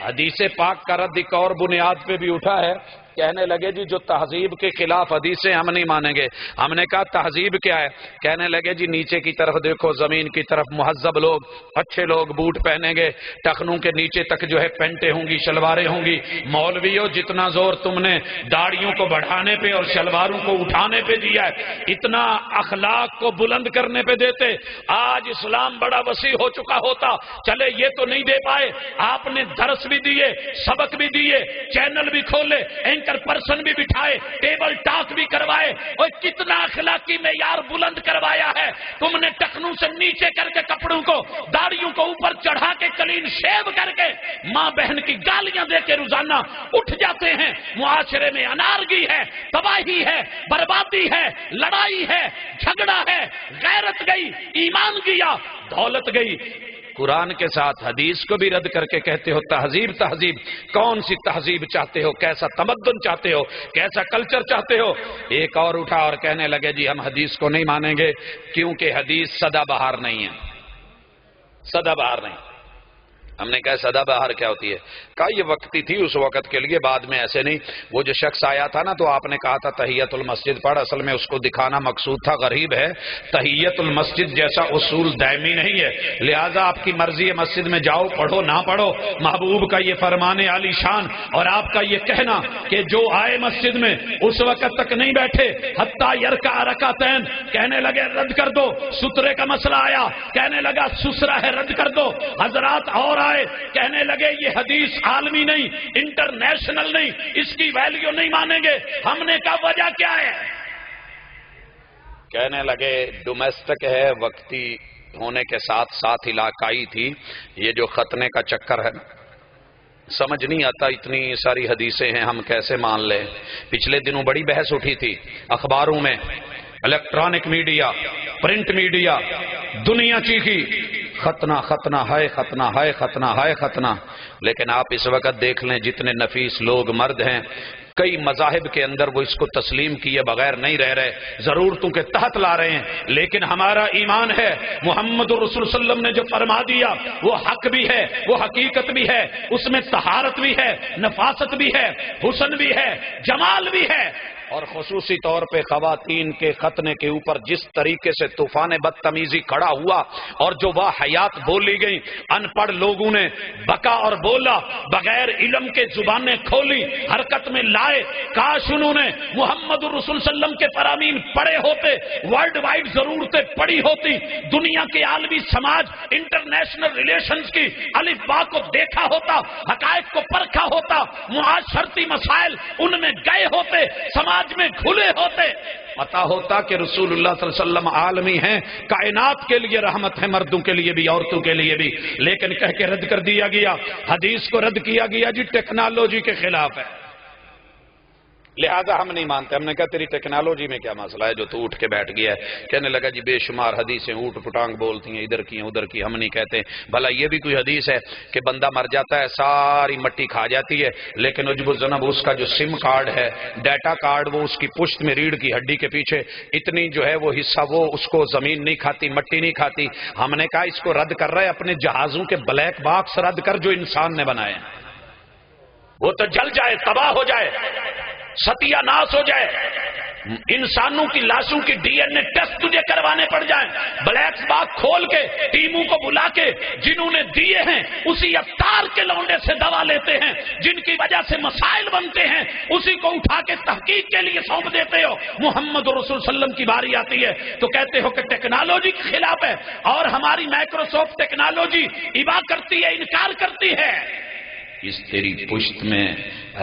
حدیث پاک کا رد ایک اور بنیاد پہ بھی اٹھا ہے. کہنے لگے جی جو تہذیب کے خلاف حدیثیں ہم نہیں مانیں گے. ہم نے کہا تہذیب کیا ہے؟ کہنے لگے جی نیچے کی طرف دیکھو, زمین کی طرف مہذب لوگ, اچھے لوگ بوٹ پہنیں گے, ٹخنوں کے نیچے تک جو ہے پینٹیں ہوں گی, شلواریں ہوں گی. مولویوں جتنا زور تم نے داڑھیوں کو بڑھانے پہ اور شلواروں کو اٹھانے پہ دیا ہے, اتنا اخلاق کو بلند کرنے پہ دیتے. آج اسلام بڑا وسیع ہو چکا ہوتا, چلے یہ تو نہیں دے پائے, آپ نے درس بھی دیے, سبق بھی دیے, چینل بھی کھولے, پرسن بھی بٹھائے, ٹیبل ٹاک بھی کروائے, اور کتنا اخلاقی معیار بلند کروایا ہے. تم نے ٹخنوں سے نیچے کر کے کپڑوں کو, داڑھیوں کو اوپر چڑھا کے کلین شیو کر کے ماں بہن کی گالیاں دے کے روزانہ اٹھ جاتے ہیں. معاشرے میں انارگی ہے, تباہی ہے, بربادی ہے, لڑائی ہے, جھگڑا ہے, غیرت گئی, ایمان گیا, دولت گئی. قرآن کے ساتھ حدیث کو بھی رد کر کے کہتے ہو تہذیب. تہذیب کون سی تہذیب چاہتے ہو؟ کیسا تمدن چاہتے ہو؟ کیسا کلچر چاہتے ہو؟ ایک اور اٹھا اور کہنے لگے جی ہم حدیث کو نہیں مانیں گے کیونکہ حدیث سدا بہار نہیں ہے. سدا بہار نہیں. ہم نے کہا سدا بہار کیا ہوتی ہے؟ کہا یہ وقتی تھی اس وقت کے لیے, بعد میں ایسے نہیں. وہ جو شخص آیا تھا نا تو آپ نے کہا تھا تحیت المسجد پڑھ, اصل میں اس کو دکھانا مقصود تھا غریب ہے. تحیت المسجد جیسا اصول دائمی نہیں ہے, لہذا آپ کی مرضی ہے مسجد میں جاؤ, پڑھو نہ پڑھو. محبوب کا یہ فرمان عالی شان اور آپ کا یہ کہنا کہ جو آئے مسجد میں اس وقت تک نہیں بیٹھے حتیٰ یرکع رکعتین, کہنے لگے رد کر دو. سترے کا مسئلہ آیا, کہنے لگا سسرا ہے رد کر دو. حضرات اور آئے, کہنے لگے یہ حدیث عالمی نہیں, انٹرنیشنل نہیں, اس کی ویلیو نہیں مانیں گے. ہم نے کہا وجہ کیا ہے؟ کہنے لگے ڈومیسٹک ہے, وقتی ہونے کے ساتھ ساتھ علاقائی تھی. یہ جو ختنے کا چکر ہے سمجھ نہیں آتا, اتنی ساری حدیثیں ہیں ہم کیسے مان لیں. پچھلے دنوں بڑی بحث اٹھی تھی اخباروں میں, الیکٹرانک میڈیا, پرنٹ میڈیا, دنیا چیخی ختنہ ختنہ ہے, ختنہ ہے, ختنہ ہے, ختنہ. لیکن آپ اس وقت دیکھ لیں جتنے نفیس لوگ مرد ہیں کئی مذاہب کے اندر وہ اس کو تسلیم کیے بغیر نہیں رہ رہے, ضرورتوں کے تحت لا رہے ہیں. لیکن ہمارا ایمان ہے محمد الرسول صلی اللہ علیہ وسلم نے جو فرما دیا وہ حق بھی ہے, وہ حقیقت بھی ہے, اس میں طہارت بھی ہے, نفاست بھی ہے, حسن بھی ہے, جمال بھی ہے. اور خصوصی طور پہ خواتین کے ختنے کے اوپر جس طریقے سے طوفان بدتمیزی کھڑا ہوا اور جو وہ حیات بولی گئی, ان پڑھ لوگوں نے بکا اور بولا, بغیر علم کے زبانیں کھولی, حرکت میں لائے. کاش انہوں نے محمد الرسول صلی اللہ علیہ وسلم کے فرامین پڑھے ہوتے, ورلڈ وائڈ ضرورتیں پڑھی ہوتی, دنیا کے عالمی سماج انٹرنیشنل ریلیشنز کی الف با کو دیکھا ہوتا, حقائق کو پرکھا ہوتا, معاشرتی مسائل ان میں گئے ہوتے, سماج میں کھلے ہوتے, پتا ہوتا کہ رسول اللہ صلی اللہ علیہ وسلم عالمی ہیں, کائنات کے لیے رحمت ہے, مردوں کے لیے بھی عورتوں کے لیے بھی. لیکن کہہ کے رد کر دیا گیا, حدیث کو رد کیا گیا جی ٹیکنالوجی کے خلاف ہے, لہذا ہم نہیں مانتے. ہم نے کہا تیری ٹیکنالوجی میں کیا مسئلہ ہے جو تو اٹھ کے بیٹھ گیا ہے؟ کہنے لگا جی بے شمار حدیثیں اوٹ پٹانگ بولتی ہیں, ادھر کی ہیں ادھر کی. ہم نہیں کہتے. بھلا یہ بھی کوئی حدیث ہے کہ بندہ مر جاتا ہے ساری مٹی کھا جاتی ہے, لیکن عجب الذنب اس کا جو سم کارڈ ہے, ڈیٹا کارڈ, وہ اس کی پشت میں ریڑھ کی ہڈی کے پیچھے اتنی جو ہے وہ حصہ وہ اس کو زمین نہیں کھاتی, مٹی نہیں کھاتی. ہم نے کہا اس کو رد کر رہے اپنے جہازوں کے بلیک باکس رد کر جو انسان نے بنائے, وہ تو جل جائے, تباہ ہو جائے, ستیہ ناس ہو جائے. انسانوں کی لاشوں کی ڈی این اے ٹیسٹ تجھے کروانے پڑ جائیں, بلیک باکس کھول کے ٹیموں کو بلا کے جنہوں نے دیے ہیں اسی افطار کے لونڈے سے دوا لیتے ہیں, جن کی وجہ سے مسائل بنتے ہیں اسی کو اٹھا کے تحقیق کے لیے سونپ دیتے ہو. محمد رسول صلی اللہ علیہ وسلم کی باری آتی ہے تو کہتے ہو کہ ٹیکنالوجی کے خلاف ہے, اور ہماری مائکروسافٹ ٹیکنالوجی ابا کرتی ہے, انکار کرتی ہے. اس تیری پشت میں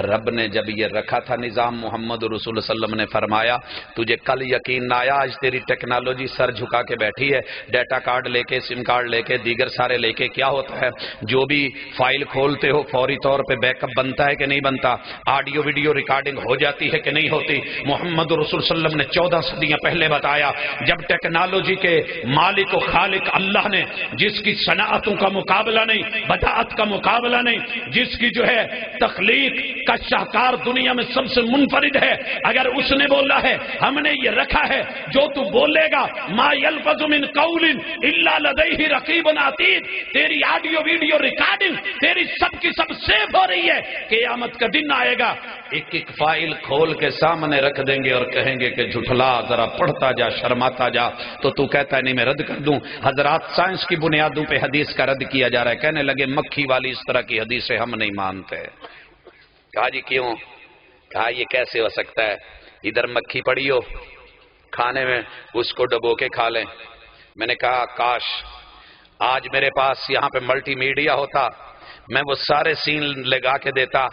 رب نے جب یہ رکھا تھا نظام، محمد رسول صلی اللہ علیہ وسلم نے فرمایا تجھے کل یقین نہ آیا، آج تیری ٹیکنالوجی سر جھکا کے بیٹھی ہے، ڈیٹا کارڈ لے کے، سم کارڈ لے کے، دیگر سارے لے کے، کیا ہوتا ہے جو بھی فائل کھولتے ہو فوری طور پہ بیک اپ بنتا ہے کہ نہیں بنتا، آڈیو ویڈیو ریکارڈنگ ہو جاتی ہے کہ نہیں ہوتی۔ محمد رسول صلی اللہ علیہ وسلم نے 14 صدیاں پہلے بتایا، جب ٹیکنالوجی کے مالک و خالق اللہ نے، جس کی صنعتوں کا مقابلہ نہیں، بداعت کا مقابلہ نہیں، جس کی جو ہے تخلیق کا شاہکار دنیا میں سب سے منفرد ہے، اگر اس نے بولا ہے ہم نے یہ رکھا ہے جو تو بولے گا ما یلفظ من قول الا لدیہ رقیب عتید، تیری آڈیو ویڈیو ریکارڈنگ تیری سب کی سب سیو ہو رہی ہے، قیامت کا دن آئے گا ایک ایک فائل کھول کے سامنے رکھ دیں گے اور کہیں گے کہ جھٹلا، ذرا پڑھتا جا، شرماتا جا، تو کہتا ہے نہیں میں رد کر دوں۔ حضرات سائنس کی بنیادوں پہ حدیث کا رد کیا جا رہا ہے، کہنے لگے مکھی والی اس طرح کی حدیثیں ہم نہیں مانتے۔ کہا جی کیوں؟ کہا یہ کیسے ہو سکتا ہے، ادھر مکھی پڑی ہو کھانے میں اس کو ڈبو کے کھا لیں۔ میں نے کہا کاش آج میرے پاس یہاں پہ ملٹی میڈیا ہوتا، میں وہ سارے سین لگا کے دیتا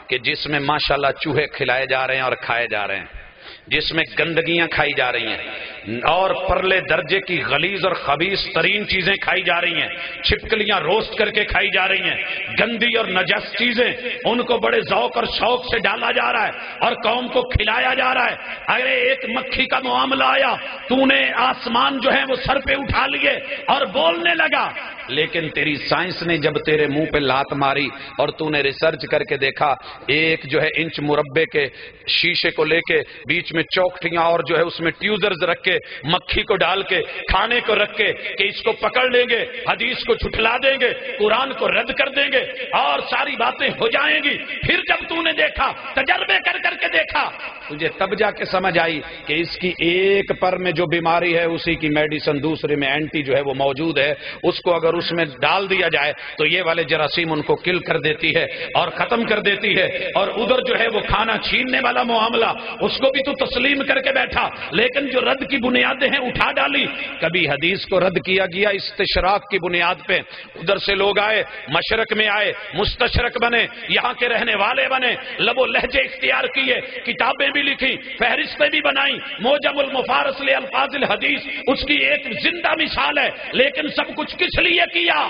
کہ جس میں ماشاءاللہ چوہے کھلائے جا رہے ہیں اور کھائے جا رہے ہیں، جس میں گندگیاں کھائی جا رہی ہیں اور پرلے درجے کی غلیظ اور خبیث ترین چیزیں کھائی جا رہی ہیں، چھپکلیاں روسٹ کر کے کھائی جا رہی ہیں، گندی اور نجس چیزیں ان کو بڑے ذوق اور شوق سے ڈالا جا رہا ہے اور قوم کو کھلایا جا رہا ہے۔ اگر ایک مکھی کا معاملہ آیا تو نے آسمان جو ہے وہ سر پہ اٹھا لیے اور بولنے لگا، لیکن تیری سائنس نے جب تیرے منہ پہ لات ماری اور تو نے ریسرچ کر کے دیکھا، ایک جو ہے انچ مربع کے شیشے کو لے کے بیچ میں چوکٹیاں اور جو ہے اس میں ٹیوزرز رکھ کے مکھی کو ڈال کے کھانے کو رکھ کے کہ اس کو پکڑ لیں گے، حدیث کو جھٹلا دیں گے، قرآن کو رد کر دیں گے اور ساری باتیں ہو جائیں گی۔ پھر جب تو نے دیکھا، تجربے کر کر کے دیکھا، تجھے تب جا کے سمجھ آئی کہ اس کی ایک پر میں جو بیماری ہے اسی کی میڈیسن دوسرے میں اینٹی جو ہے وہ موجود ہے، اس کو اگر اس میں ڈال دیا جائے تو یہ والے جراثیم ان کو کل کر دیتی ہے اور ختم کر دیتی ہے، اور ادھر جو ہے وہ کھانا چھیننے والا معاملہ اس کو بھی تو تسلیم کر کے بیٹھا، لیکن جو رد کی بنیادیں ہیں اٹھا ڈالی۔ کبھی حدیث کو رد کیا گیا استشراق کی بنیاد پہ، ادھر سے لوگ آئے، مشرق میں آئے، مستشرق بنے، یہاں کے رہنے والے بنے، لب و لہجے اختیار کیے، کتابیں بھی لکھی، فہرستیں بھی بنائیں، موجم المفارس لالفاظ الحدیث اس کی ایک زندہ مثال ہے، لیکن سب کچھ کس لیے کیا؟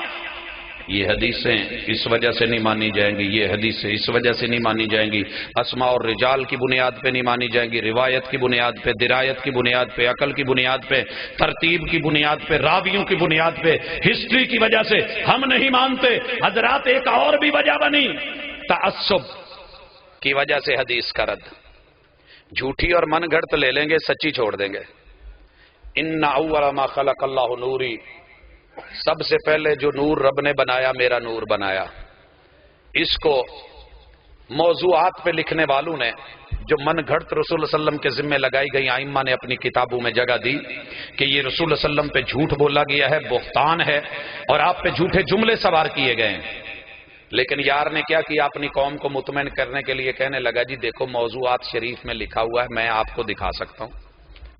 یہ حدیثیں اس وجہ سے نہیں مانی جائیں گی، یہ حدیثیں اس وجہ سے نہیں مانی جائیں گی، اسماء اور رجال کی بنیاد پہ نہیں مانی جائیں گی، روایت کی بنیاد پہ، درایت کی بنیاد پہ، عقل کی بنیاد پہ، ترتیب کی بنیاد پہ، راویوں کی بنیاد پہ، ہسٹری کی وجہ سے ہم نہیں مانتے۔ حضرات ایک اور بھی وجہ بنی، تعصب کی وجہ سے حدیث کا رد۔ جھوٹی اور من گھڑت لے لیں گے، سچی چھوڑ دیں گے۔ ان اول ما خلق اللہ نوری، سب سے پہلے جو نور رب نے بنایا میرا نور بنایا۔ اس کو موضوعات پہ لکھنے والوں نے جو من گھڑت رسول اللہ علیہ وسلم کے ذمہ لگائی گئی، ائمہ نے اپنی کتابوں میں جگہ دی کہ یہ رسول اللہ علیہ وسلم پہ جھوٹ بولا گیا ہے، بہتان ہے، اور آپ پہ جھوٹے جملے سوار کیے گئے ہیں۔ لیکن یار نے کیا کیا، اپنی قوم کو مطمئن کرنے کے لیے کہنے لگا جی دیکھو موضوعات شریف میں لکھا ہوا ہے، میں آپ کو دکھا سکتا ہوں۔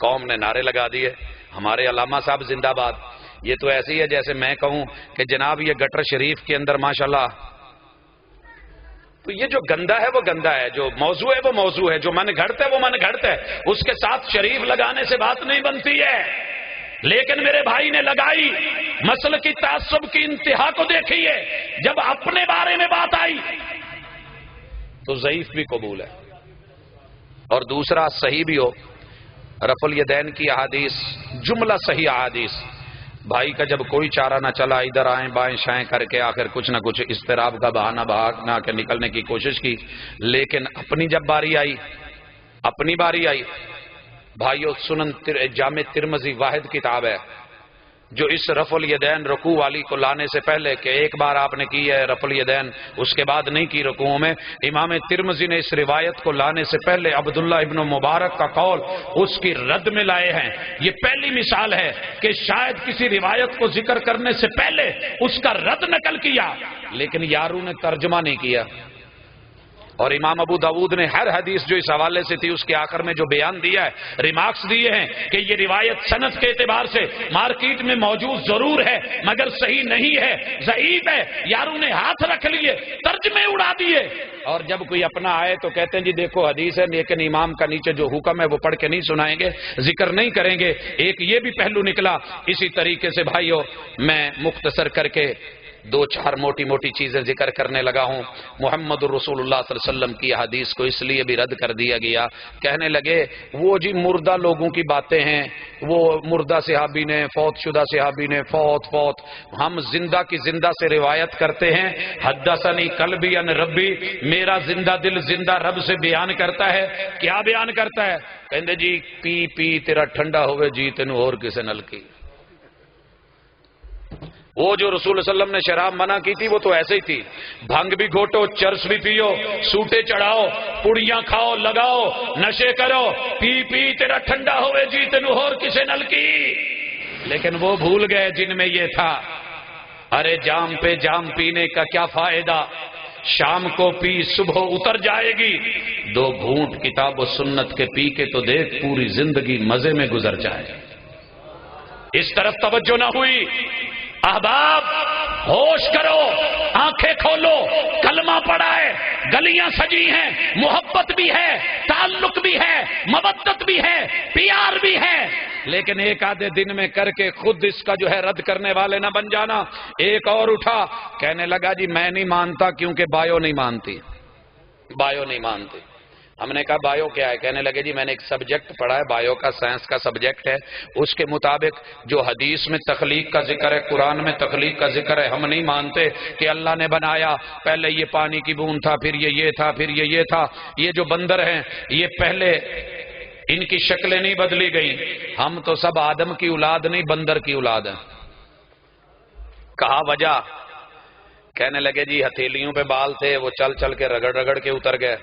قوم نے نعرے لگا دیے، ہمارے علامہ صاحب زندہ باد۔ یہ تو ایسی ہے جیسے میں کہوں کہ جناب یہ گٹر شریف کے اندر ماشاءاللہ، تو یہ جو گندا ہے وہ گندا ہے، جو موضوع ہے وہ موضوع ہے، جو من گھڑت ہے وہ من گھڑت ہے، اس کے ساتھ شریف لگانے سے بات نہیں بنتی ہے۔ لیکن میرے بھائی نے لگائی، مسئلہ کی تعصب کی انتہا کو دیکھیے، جب اپنے بارے میں بات آئی تو ضعیف بھی قبول ہے، اور دوسرا صحیح بھی ہو، رفع الیدین کی احادیث جملہ صحیح احادیث، بھائی کا جب کوئی چارہ نہ چلا، ادھر آئیں بائیں شائیں کر کے آخر کچھ نہ کچھ اضطراب کا بہانہ بہا کے نکلنے کی کوشش کی، لیکن اپنی جب باری آئی بھائیو، سنن جامع ترمذی واحد کتاب ہے جو اس رفع الیدین رکوع والی کو لانے سے پہلے کہ ایک بار آپ نے کی ہے رفع الیدین اس کے بعد نہیں کی رکوع میں، امام ترمذی نے اس روایت کو لانے سے پہلے عبداللہ ابن مبارک کا قول اس کی رد میں لائے ہیں۔ یہ پہلی مثال ہے کہ شاید کسی روایت کو ذکر کرنے سے پہلے اس کا رد نقل کیا، لیکن یاروں نے ترجمہ نہیں کیا۔ اور امام ابو داود نے ہر حدیث جو اس حوالے سے تھی اس کے آخر میں جو بیان دیا ہے، ریمارکس دیے ہیں کہ یہ روایت سند کے اعتبار سے مارکیٹ میں موجود ضرور ہے مگر صحیح نہیں ہے، ضعیف ہے، یاروں نے ہاتھ رکھ لیے، ترجمے اڑا دیے، اور جب کوئی اپنا آئے تو کہتے ہیں جی دیکھو حدیث ہے، لیکن امام کا نیچے جو حکم ہے وہ پڑھ کے نہیں سنائیں گے، ذکر نہیں کریں گے۔ ایک یہ بھی پہلو نکلا۔ اسی طریقے سے بھائیو میں مختصر کر کے دو چار موٹی موٹی چیزیں ذکر کرنے لگا ہوں۔ محمد الرسول اللہ صلی اللہ علیہ وسلم کی حدیث کو اس لیے بھی رد کر دیا گیا، کہنے لگے وہ جی مردہ لوگوں کی باتیں ہیں، وہ مردہ صحابی نے، فوت شدہ صحابی نے، فوت ہم زندہ کی زندہ سے روایت کرتے ہیں۔ حدثنی قلبی عن ربی، میرا زندہ دل زندہ رب سے بیان کرتا ہے۔ کیا بیان کرتا ہے؟ کہندے جی پی پی تیرا ٹھنڈا ہوئے جی تینوں اور کسے نل کی۔ وہ جو رسول صلی اللہ علیہ وسلم نے شراب منع کی تھی وہ تو ایسے ہی تھی، بھنگ بھی گھوٹو، چرس بھی پیو، سوٹے چڑھاؤ، پوڑیاں کھاؤ، لگاؤ، نشے کرو، پی پی تیرا ٹھنڈا ہوئے جی تینوں اور کسے نل کی۔ لیکن وہ بھول گئے جن میں یہ تھا، ارے جام پہ جام پینے کا کیا فائدہ، شام کو پی صبح اتر جائے گی، دو گھونٹ کتاب و سنت کے پی کے تو دیکھ پوری زندگی مزے میں گزر جائے۔ اس طرف توجہ نہ ہوئی۔ احباب ہوش کرو، آنکھیں کھولو، کلمہ پڑا ہے، گلیاں سجی ہیں، محبت بھی ہے، تعلق بھی ہے، مودت بھی ہے، پیار بھی ہے، لیکن ایک آدھے دن میں کر کے خود اس کا جو ہے رد کرنے والے نہ بن جانا۔ ایک اور اٹھا، کہنے لگا جی میں نہیں مانتا کیونکہ بایو نہیں مانتی، بایو نہیں مانتی۔ ہم نے کہا بایو کیا ہے؟ کہنے لگے جی میں نے ایک سبجیکٹ پڑھا ہے، بایو کا سائنس کا سبجیکٹ ہے، اس کے مطابق جو حدیث میں تخلیق کا ذکر ہے، قرآن میں تخلیق کا ذکر ہے، ہم نہیں مانتے کہ اللہ نے بنایا، پہلے یہ پانی کی بوند تھا، پھر یہ تھا، پھر یہ تھا، یہ جو بندر ہیں یہ پہلے ان کی شکلیں نہیں بدلی گئی، ہم تو سب آدم کی اولاد نہیں بندر کی اولاد ہیں۔ کہا وجہ؟ کہنے لگے جی ہتھیلیوں پہ بال تھے، وہ چل چل کے رگڑ رگڑ کے اتر گئے،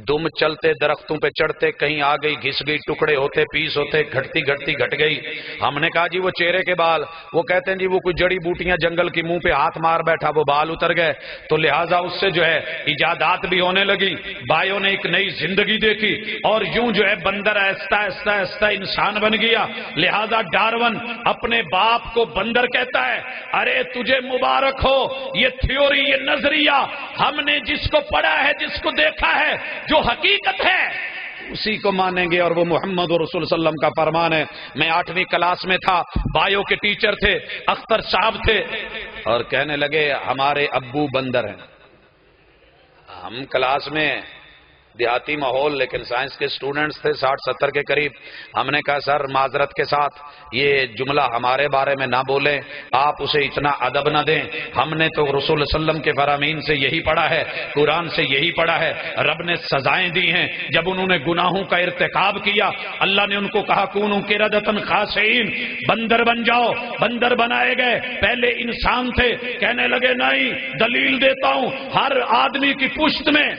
دم چلتے درختوں پہ چڑھتے کہیں آ گئی گھس گئی، ٹکڑے ہوتے پیس ہوتے گھٹتی گھٹتی گھٹ گئی۔ ہم نے کہا جی وہ چہرے کے بال، وہ کہتے ہیں جی وہ کوئی جڑی بوٹیاں جنگل کی منہ پہ ہاتھ مار بیٹھا وہ بال اتر گئے، تو لہٰذا اس سے جو ہے ایجادات بھی ہونے لگی، بایو نے ایک نئی زندگی دیکھی، اور یوں جو ہے بندر آہستہ آہستہ آہستہ انسان بن گیا۔ لہٰذا ڈارون اپنے باپ کو بندر کہتا ہے، ارے تجھے مبارک ہو، یہ تھیوری، یہ نظریہ ہم نے جس کو پڑھا ہے، جس کو دیکھا ہے، جو حقیقت ہے اسی کو مانیں گے، اور وہ محمد رسول صلی اللہ علیہ وسلم کا فرمان ہے۔ میں 8ویں کلاس میں تھا، بایو کے ٹیچر تھے، اختر صاحب تھے، اور کہنے لگے ہمارے ابو بندر ہیں۔ ہم کلاس میں دیہاتی ماحول، لیکن سائنس کے سٹوڈنٹس تھے 60-70 کے قریب۔ ہم نے کہا سر معذرت کے ساتھ یہ جملہ ہمارے بارے میں نہ بولیں، آپ اسے اتنا ادب نہ دیں، ہم نے تو رسول صلی اللہ علیہ وسلم کے فرامین سے یہی پڑھا ہے، قرآن سے یہی پڑھا ہے، رب نے سزائیں دی ہیں جب انہوں نے گناہوں کا ارتکاب کیا، اللہ نے ان کو کہا کونوا قردۃ خاسئین، بندر بن جاؤ، بندر بنائے گئے، پہلے انسان تھے۔ کہنے لگے نہیں، دلیل دیتا ہوں، ہر آدمی کی پشت میں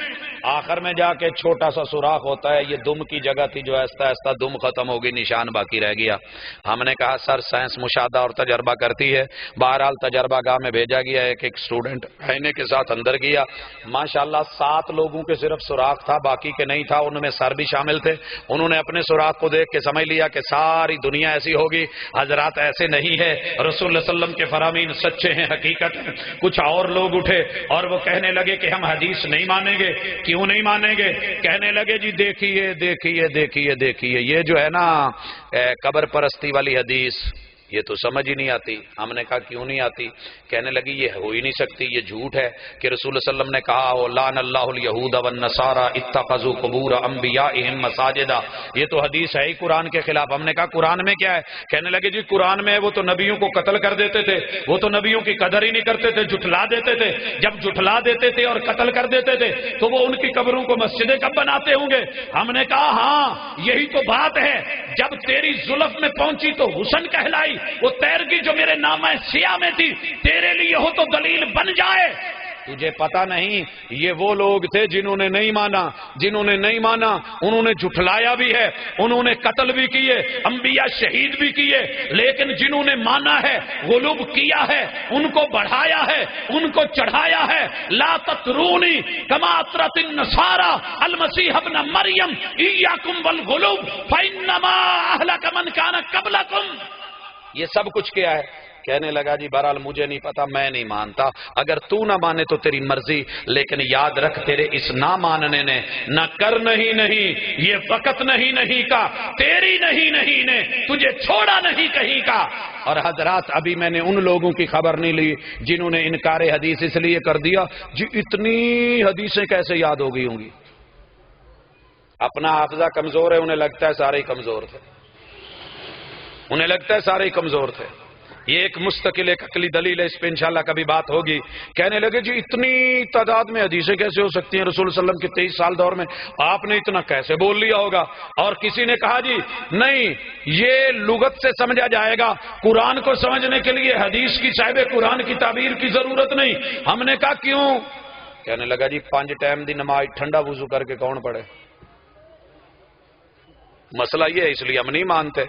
آخر میں جا کے چھوٹا سا سوراخ ہوتا ہے، یہ دم کی جگہ تھی جو آہستہ آہستہ دم ختم ہو گئی، نشان باقی رہ گیا۔ ہم نے کہا سر سائنس مشاہدہ اور تجربہ کرتی ہے، بہرحال تجربہ گاہ میں بھیجا گیا، ایک اسٹوڈنٹ آئینے کے ساتھ اندر گیا، ماشاءاللہ 7 لوگوں کے صرف سوراخ تھا، باقی کے نہیں تھا، ان میں سر بھی شامل تھے۔ انہوں نے اپنے سوراخ کو دیکھ کے سمجھ لیا کہ ساری دنیا ایسی ہوگی، حضرات ایسے نہیں ہے، رسول اللہ صلی اللہ علیہ وسلم کے فرامین سچے ہیں، حقیقت ہے۔ کچھ اور لوگ اٹھے اور وہ کہنے لگے کہ ہم حدیث نہیں مانیں گے۔ کیوں نہیں مانیں گے؟ کہنے لگے جی دیکھیے دیکھیے دیکھیے دیکھیے، یہ جو ہے نا قبر پرستی والی حدیث، یہ تو سمجھ ہی نہیں آتی۔ ہم نے کہا کیوں نہیں آتی؟ کہنے لگی یہ ہو ہی نہیں سکتی، یہ جھوٹ ہے کہ رسول اللہ صلی اللہ علیہ وسلم نے کہا ہو لعن اللہ الیہود والنصارى اتخذوا قبور انبیائہم مساجدا، یہ تو حدیث ہے ہی قرآن کے خلاف۔ ہم نے کہا قرآن میں کیا ہے؟ کہنے لگے جی قرآن میں وہ تو نبیوں کو قتل کر دیتے تھے، وہ تو نبیوں کی قدر ہی نہیں کرتے تھے، جھٹلا دیتے تھے، جب جھٹلا دیتے تھے اور قتل کر دیتے تھے تو وہ ان کی قبروں کو مسجدیں کب بناتے ہوں گے؟ ہم نے کہا ہاں یہی تو بات ہے، جب تیری زلف میں پہنچی تو حسن کہلائی، وہ تیرگی جو میرے نامہ سیاہ میں تھی تیرے لیے ہو تو دلیل بن جائے۔ تجھے پتا نہیں یہ وہ لوگ تھے جنہوں نے نہیں مانا، جنہوں نے نہیں مانا انہوں نے جھٹلایا بھی ہے، انہوں نے قتل بھی کیے، انبیاء شہید بھی کیے، لیکن جنہوں نے مانا ہے، غلوب کیا ہے، ان کو بڑھایا ہے، ان کو چڑھایا ہے۔ لا تطرونی کما اطرت النصارى المسیح ابن مریم ایاکم والغلوب فانما اہلک من کان قبلکم۔ یہ سب کچھ کیا ہے؟ کہنے لگا جی بہرحال مجھے نہیں پتا، میں نہیں مانتا، اگر تو نہ مانے تو تیری مرضی، لیکن یاد رکھ تیرے اس نہ ماننے نے نہ کر نہیں یہ وقت نہیں کا، تیری نہیں نے تجھے چھوڑا نہیں کہیں کا۔ اور حضرات ابھی میں نے ان لوگوں کی خبر نہیں لی جنہوں نے انکار حدیث اس لیے کر دیا جی اتنی حدیثیں کیسے یاد ہو گئی ہوں گی۔ اپنا حافظہ کمزور ہے، انہیں لگتا ہے سارے کمزور تھے، انہیں لگتا ہے سارے کمزور تھے۔ یہ ایک مستقل ایک عقلی دلیل ہے، اس پہ انشاءاللہ کبھی بات ہوگی۔ کہنے لگے جی اتنی تعداد میں حدیثیں کیسے ہو سکتی ہیں؟ رسول صلی اللہ علیہ وسلم کے 23 سال دور میں آپ نے اتنا کیسے بول لیا ہوگا؟ اور کسی نے کہا جی نہیں، یہ لغت سے سمجھا جائے گا، قرآن کو سمجھنے کے لیے حدیث کی صاحب قرآن کی تعبیر کی ضرورت نہیں۔ ہم نے کہا کیوں؟ کہنے لگا جی 5 ٹائم دی نماز ٹھنڈا وضو کر کے کون پڑھے؟ مسئلہ یہ ہے، اس لیے ہم نہیں مانتے۔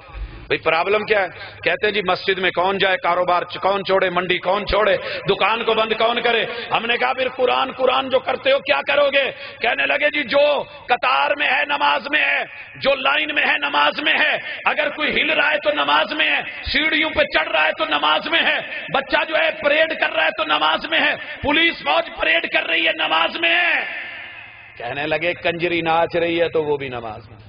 بھئی پرابلم کیا ہے؟ کہتے ہیں جی مسجد میں کون جائے، کاروبار کون چھوڑے، منڈی کون چھوڑے، دکان کو بند کون کرے؟ ہم نے کہا پھر قرآن جو کرتے ہو کیا کرو گے؟ کہنے لگے جی جو قطار میں ہے نماز میں ہے، جو لائن میں ہے نماز میں ہے، اگر کوئی ہل رہا ہے تو نماز میں ہے، سیڑھیوں پہ چڑھ رہا ہے تو نماز میں ہے، بچہ جو ہے پریڈ کر رہا ہے تو نماز میں ہے، پولیس فوج پریڈ کر رہی ہے نماز میں ہے۔ کہنے لگے کنجری ناچ رہی ہے تو وہ بھی نماز میں۔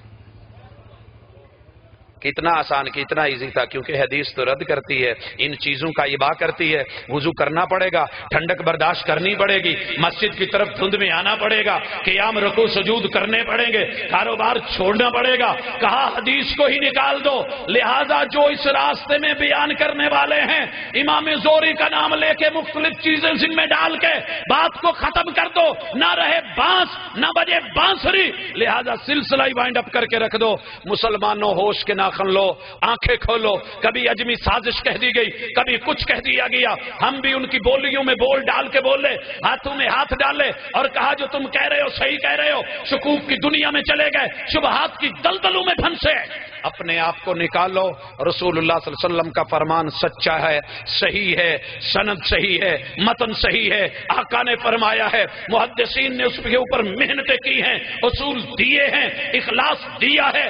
کتنا آسان، کتنا ایزی تھا، کیونکہ حدیث تو رد کرتی ہے، ان چیزوں کا اباح کرتی ہے۔ وضو کرنا پڑے گا، ٹھنڈک برداشت کرنی پڑے گی، مسجد کی طرف دھند میں آنا پڑے گا، قیام رکوع سجود کرنے پڑیں گے، کاروبار چھوڑنا پڑے گا۔ کہا حدیث کو ہی نکال دو، لہذا جو اس راستے میں بیان کرنے والے ہیں امام زہری کا نام لے کے مختلف چیزیں ذمہ میں ڈال کے بات کو ختم کر دو، نہ رہے بانس نہ بجے بانسری، لہذا سلسلہ ہی وائنڈ اپ کر کے رکھ دو۔ مسلمانوں ہوش کے ناخن لو، آنکھیں کھولو، کبھی اجمی سازش کہہ دی گئی، کبھی کچھ کہہ دیا گیا، ہم بھی ان کی بولیوں میں بول ڈال کے بولے، ہاتھوں میں ہاتھ ڈالے اور کہا جو تم کہہ رہے ہو صحیح کہہ رہے ہو، شکوک کی دنیا میں چلے گئے، شبہات کی دلدلوں میں پھنسے۔ اپنے آپ کو نکالو، رسول اللہ صلی اللہ علیہ وسلم کا فرمان سچا ہے، صحیح ہے، سند صحیح ہے، متن صحیح ہے، آقا نے فرمایا ہے، محدثین نے اس کے اوپر محنتیں کی ہیں، اصول دیے ہیں، اخلاص دیا ہے۔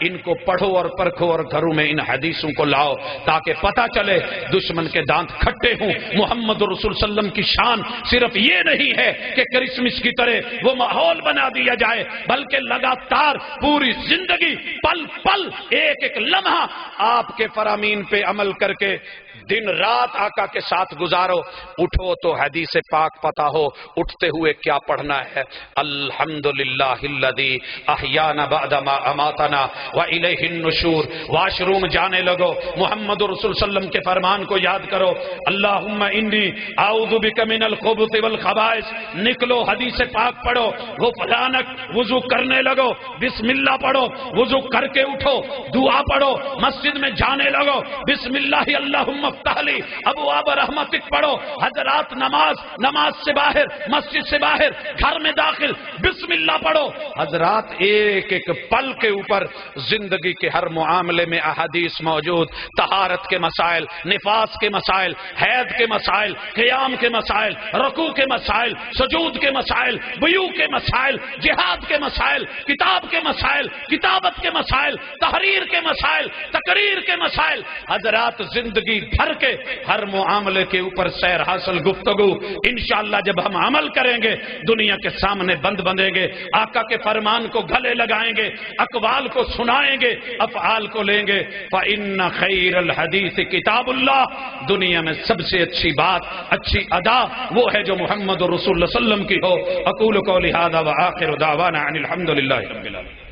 ان کو پڑھو اور پرکھو اور گھروں میں ان حدیثوں کو لاؤ تاکہ پتہ چلے دشمن کے دانت کھٹے ہوں۔ محمد رسول صلی اللہ علیہ وسلم کی شان صرف یہ نہیں ہے کہ کرسمس کی طرح وہ ماحول بنا دیا جائے، بلکہ لگاتار پوری زندگی پل پل ایک ایک لمحہ آپ کے فرامین پہ عمل کر کے دن رات آقا کے ساتھ گزارو۔ اٹھو تو حدیث پاک پتہ ہو، اٹھتے ہوئے کیا پڑھنا ہے۔ الحمدللہ الذی احیانا بعد ما اماتنا والیہ النشور۔ واش روم جانے لگو، محمد رسول صلی اللہ علیہ وسلم کے فرمان کو یاد کرو، اللہم انی اعوذ بک من الخبث والخبائث، نکلو حدیث پاک پڑھو، غفرانک، وضو کرنے لگو، بسم اللہ پڑھو، وضو کر کے اٹھو، دعا پڑھو، مسجد میں جانے لگو، بسم اللہ اللہم افتحلی ابواب رحمتک پڑھو۔ حضرات نماز سے باہر، مسجد سے باہر، گھر میں داخل بسم اللہ پڑھو۔ حضرات ایک ایک پل کے اوپر زندگی کے ہر معاملے میں احادیث موجود، طہارت کے مسائل، نفاس کے مسائل، حید کے مسائل، قیام کے مسائل، رکوع کے مسائل، سجود کے مسائل، بیوع کے مسائل، جہاد کے مسائل، کتاب کے مسائل، کتابت کے مسائل، تحریر کے مسائل، تقریر کے مسائل۔ حضرات زندگی بھر کے ہر معاملے کے اوپر سیر حاصل گفتگو، انشاءاللہ جب ہم عمل کریں گے دنیا کے سامنے بند بندیں گے، آقا کے فرمان کو گلے لگائیں گے، اقوال کو سنائیں گے، افعال کو لیں گے۔ فإن خیر الحدیث کتاب اللہ، دنیا میں سب سے اچھی بات، اچھی ادا وہ ہے جو محمد رسول اللہ صلی اللہ علیہ وسلم کی ہو۔ اقول قولی ھذا وآخر دعوانا ان الحمد للہ رب العالمین۔